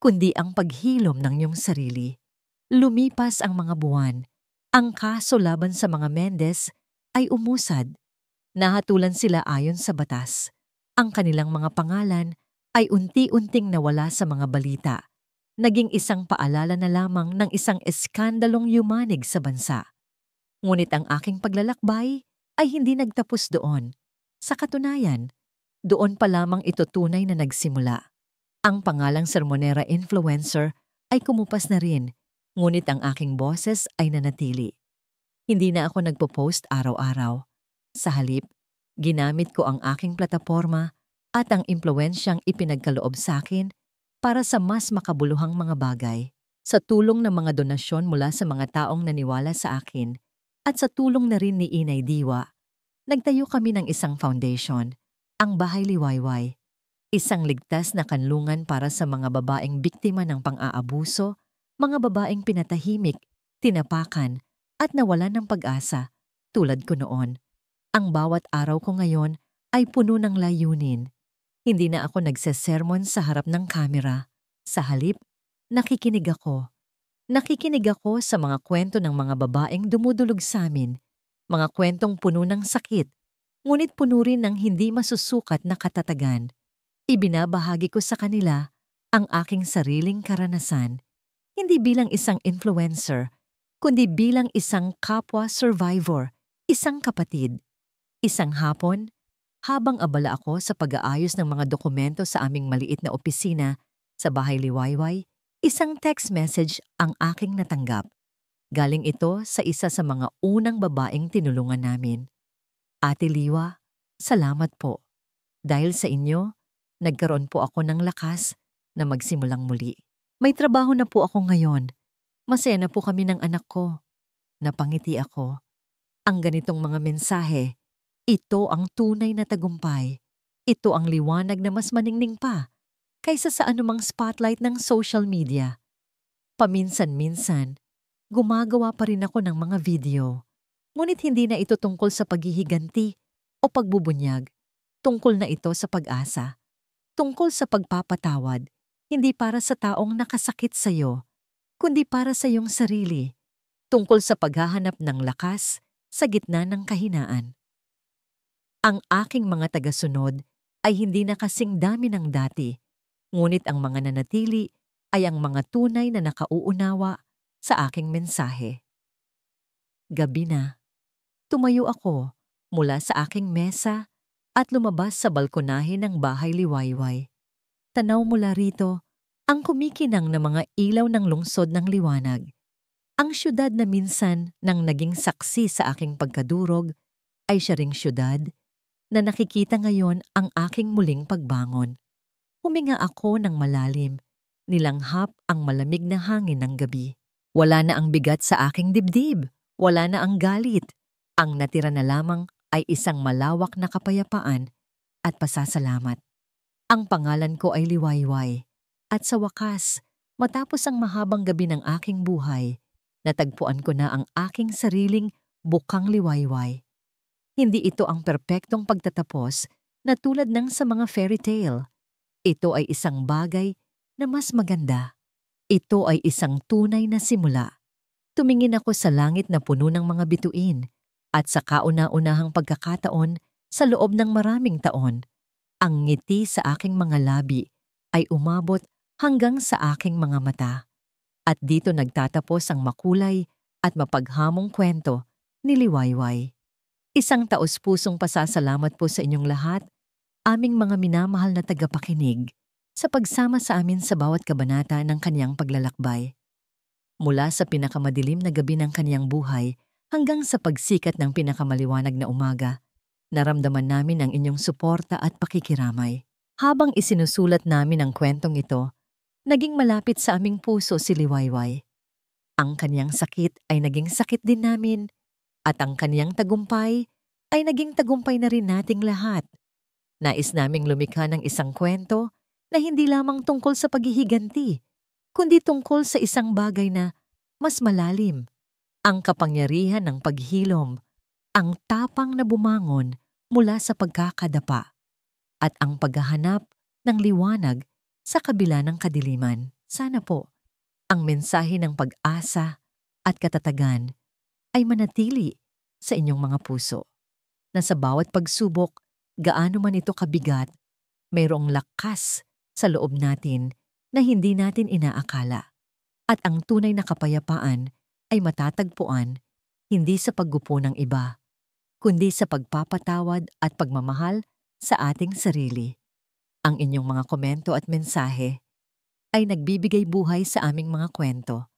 kundi ang paghilom ng iyong sarili. Lumipas ang mga buwan. Ang kaso laban sa mga Mendez ay umusad. Nahatulan sila ayon sa batas. Ang kanilang mga pangalan ay unti-unting nawala sa mga balita. Naging isang paalala na lamang ng isang eskandalong yumanig sa bansa. Ngunit ang aking paglalakbay ay hindi nagtapos doon. Sa katunayan, doon pa lamang ito tunay na nagsimula. Ang pangalang sermonera influencer ay kumupas na rin, ngunit ang aking boses ay nanatili. Hindi na ako nagpo-post araw-araw. Sa halip, ginamit ko ang aking plataporma at ang impluensyang ipinagkaloob sa akin para sa mas makabuluhang mga bagay. Sa tulong ng mga donasyon mula sa mga taong naniwala sa akin at sa tulong na rin ni Inay Diwa, nagtayo kami ng isang foundation, ang Bahay Liwayway. Isang ligtas na kanlungan para sa mga babaeng biktima ng pang-aabuso, mga babaeng pinatahimik, tinapakan, at nawalan ng pag-asa, tulad ko noon. Ang bawat araw ko ngayon ay puno ng layunin. Hindi na ako nagsesermon sa harap ng kamera. Sa halip, nakikinig ako. Nakikinig ako sa mga kwento ng mga babaeng dumudulog sa amin, mga kwentong puno ng sakit, ngunit puno rin ng hindi masusukat na katatagan. Ibinabahagi ko sa kanila ang aking sariling karanasan, hindi bilang isang influencer, kundi bilang isang kapwa survivor, isang kapatid. Isang hapon, habang abala ako sa pag-aayos ng mga dokumento sa aming maliit na opisina sa Bahay Liwayway, isang text message ang aking natanggap. Galing ito sa isa sa mga unang babaeng tinulungan namin. Ate Liwa, salamat po. Dahil sa inyo, nagkaroon po ako ng lakas na magsimulang muli. May trabaho na po ako ngayon. Masaya na po kami ng anak ko. Napangiti ako. Ang ganitong mga mensahe, ito ang tunay na tagumpay. Ito ang liwanag na mas maningning pa kaysa sa anumang spotlight ng social media. Paminsan-minsan, gumagawa pa rin ako ng mga video. Ngunit hindi na ito tungkol sa paghihiganti o pagbubunyag. Tungkol na ito sa pag-asa. Tungkol sa pagpapatawad, hindi para sa taong nakasakit sa iyo, kundi para sa iyong sarili. Tungkol sa paghahanap ng lakas sa gitna ng kahinaan. Ang aking mga tagasunod ay hindi na kasing dami ng dati, ngunit ang mga nanatili ay ang mga tunay na nakauunawa sa aking mensahe. Gabi na. Tumayo ako mula sa aking mesa at lumabas sa balkonahe ng Bahay Liwayway. Tanaw mula rito ang kumikinang na mga ilaw ng lungsod ng liwanag. Ang syudad na minsan nang naging saksi sa aking pagkadurog ay siya ring syudad na nakikita ngayon ang aking muling pagbangon. Huminga ako ng malalim, nilanghap ang malamig na hangin ng gabi. Wala na ang bigat sa aking dibdib, wala na ang galit. Ang natira na lamang ay isang malawak na kapayapaan at pasasalamat. Ang pangalan ko ay Liwayway. At sa wakas, matapos ang mahabang gabi ng aking buhay, natagpuan ko na ang aking sariling bukang liwayway. Hindi ito ang perpektong pagtatapos na tulad ng sa mga fairy tale. Ito ay isang bagay na mas maganda. Ito ay isang tunay na simula. Tumingin ako sa langit na puno ng mga bituin at sa kauna-unahang pagkakataon sa loob ng maraming taon. Ang ngiti sa aking mga labi ay umabot hanggang sa aking mga mata. At dito nagtatapos ang makulay at mapaghamong kwento ni Liwayway. Isang taos-pusong pasasalamat po sa inyong lahat, aming mga minamahal na tagapakinig, sa pagsama sa amin sa bawat kabanata ng kaniyang paglalakbay. Mula sa pinakamadilim na gabi ng kaniyang buhay hanggang sa pagsikat ng pinakamaliwanag na umaga, naramdaman namin ang inyong suporta at pakikiramay. Habang isinusulat namin ang kwentong ito, naging malapit sa aming puso si Liwayway. Ang kaniyang sakit ay naging sakit din namin, at ang kaniyang tagumpay ay naging tagumpay na rin nating lahat. Nais naming lumikha ng isang kwento na hindi lamang tungkol sa paghihiganti, kundi tungkol sa isang bagay na mas malalim. Ang kapangyarihan ng paghilom, ang tapang na bumangon mula sa pagkakadapa, at ang paghahanap ng liwanag sa kabila ng kadiliman. Sana po, ang mensahe ng pag-asa at katatagan ay manatili sa inyong mga puso, na sa bawat pagsubok, gaano man ito kabigat, Mayroong lakas sa loob natin na hindi natin inaakala. At ang tunay na kapayapaan ay matatagpuan hindi sa paggupo ng iba, kundi sa pagpapatawad at pagmamahal sa ating sarili. Ang inyong mga komento at mensahe ay nagbibigay buhay sa aming mga kwento.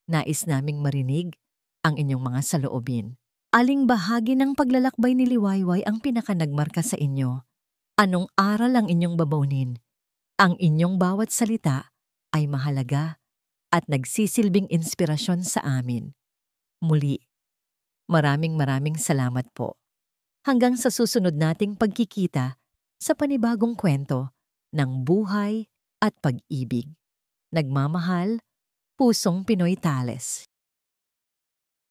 Nais naming marinig ang inyong mga saloobin. Aling bahagi ng paglalakbay ni Liwayway ang pinakanagmarka sa inyo? Anong aral ang inyong babaunin? Ang inyong bawat salita ay mahalaga at nagsisilbing inspirasyon sa amin. Muli, maraming salamat po. Hanggang sa susunod nating pagkikita sa panibagong kwento ng buhay at pag-ibig. Nagmamahal, Pusong Pinoy Tales.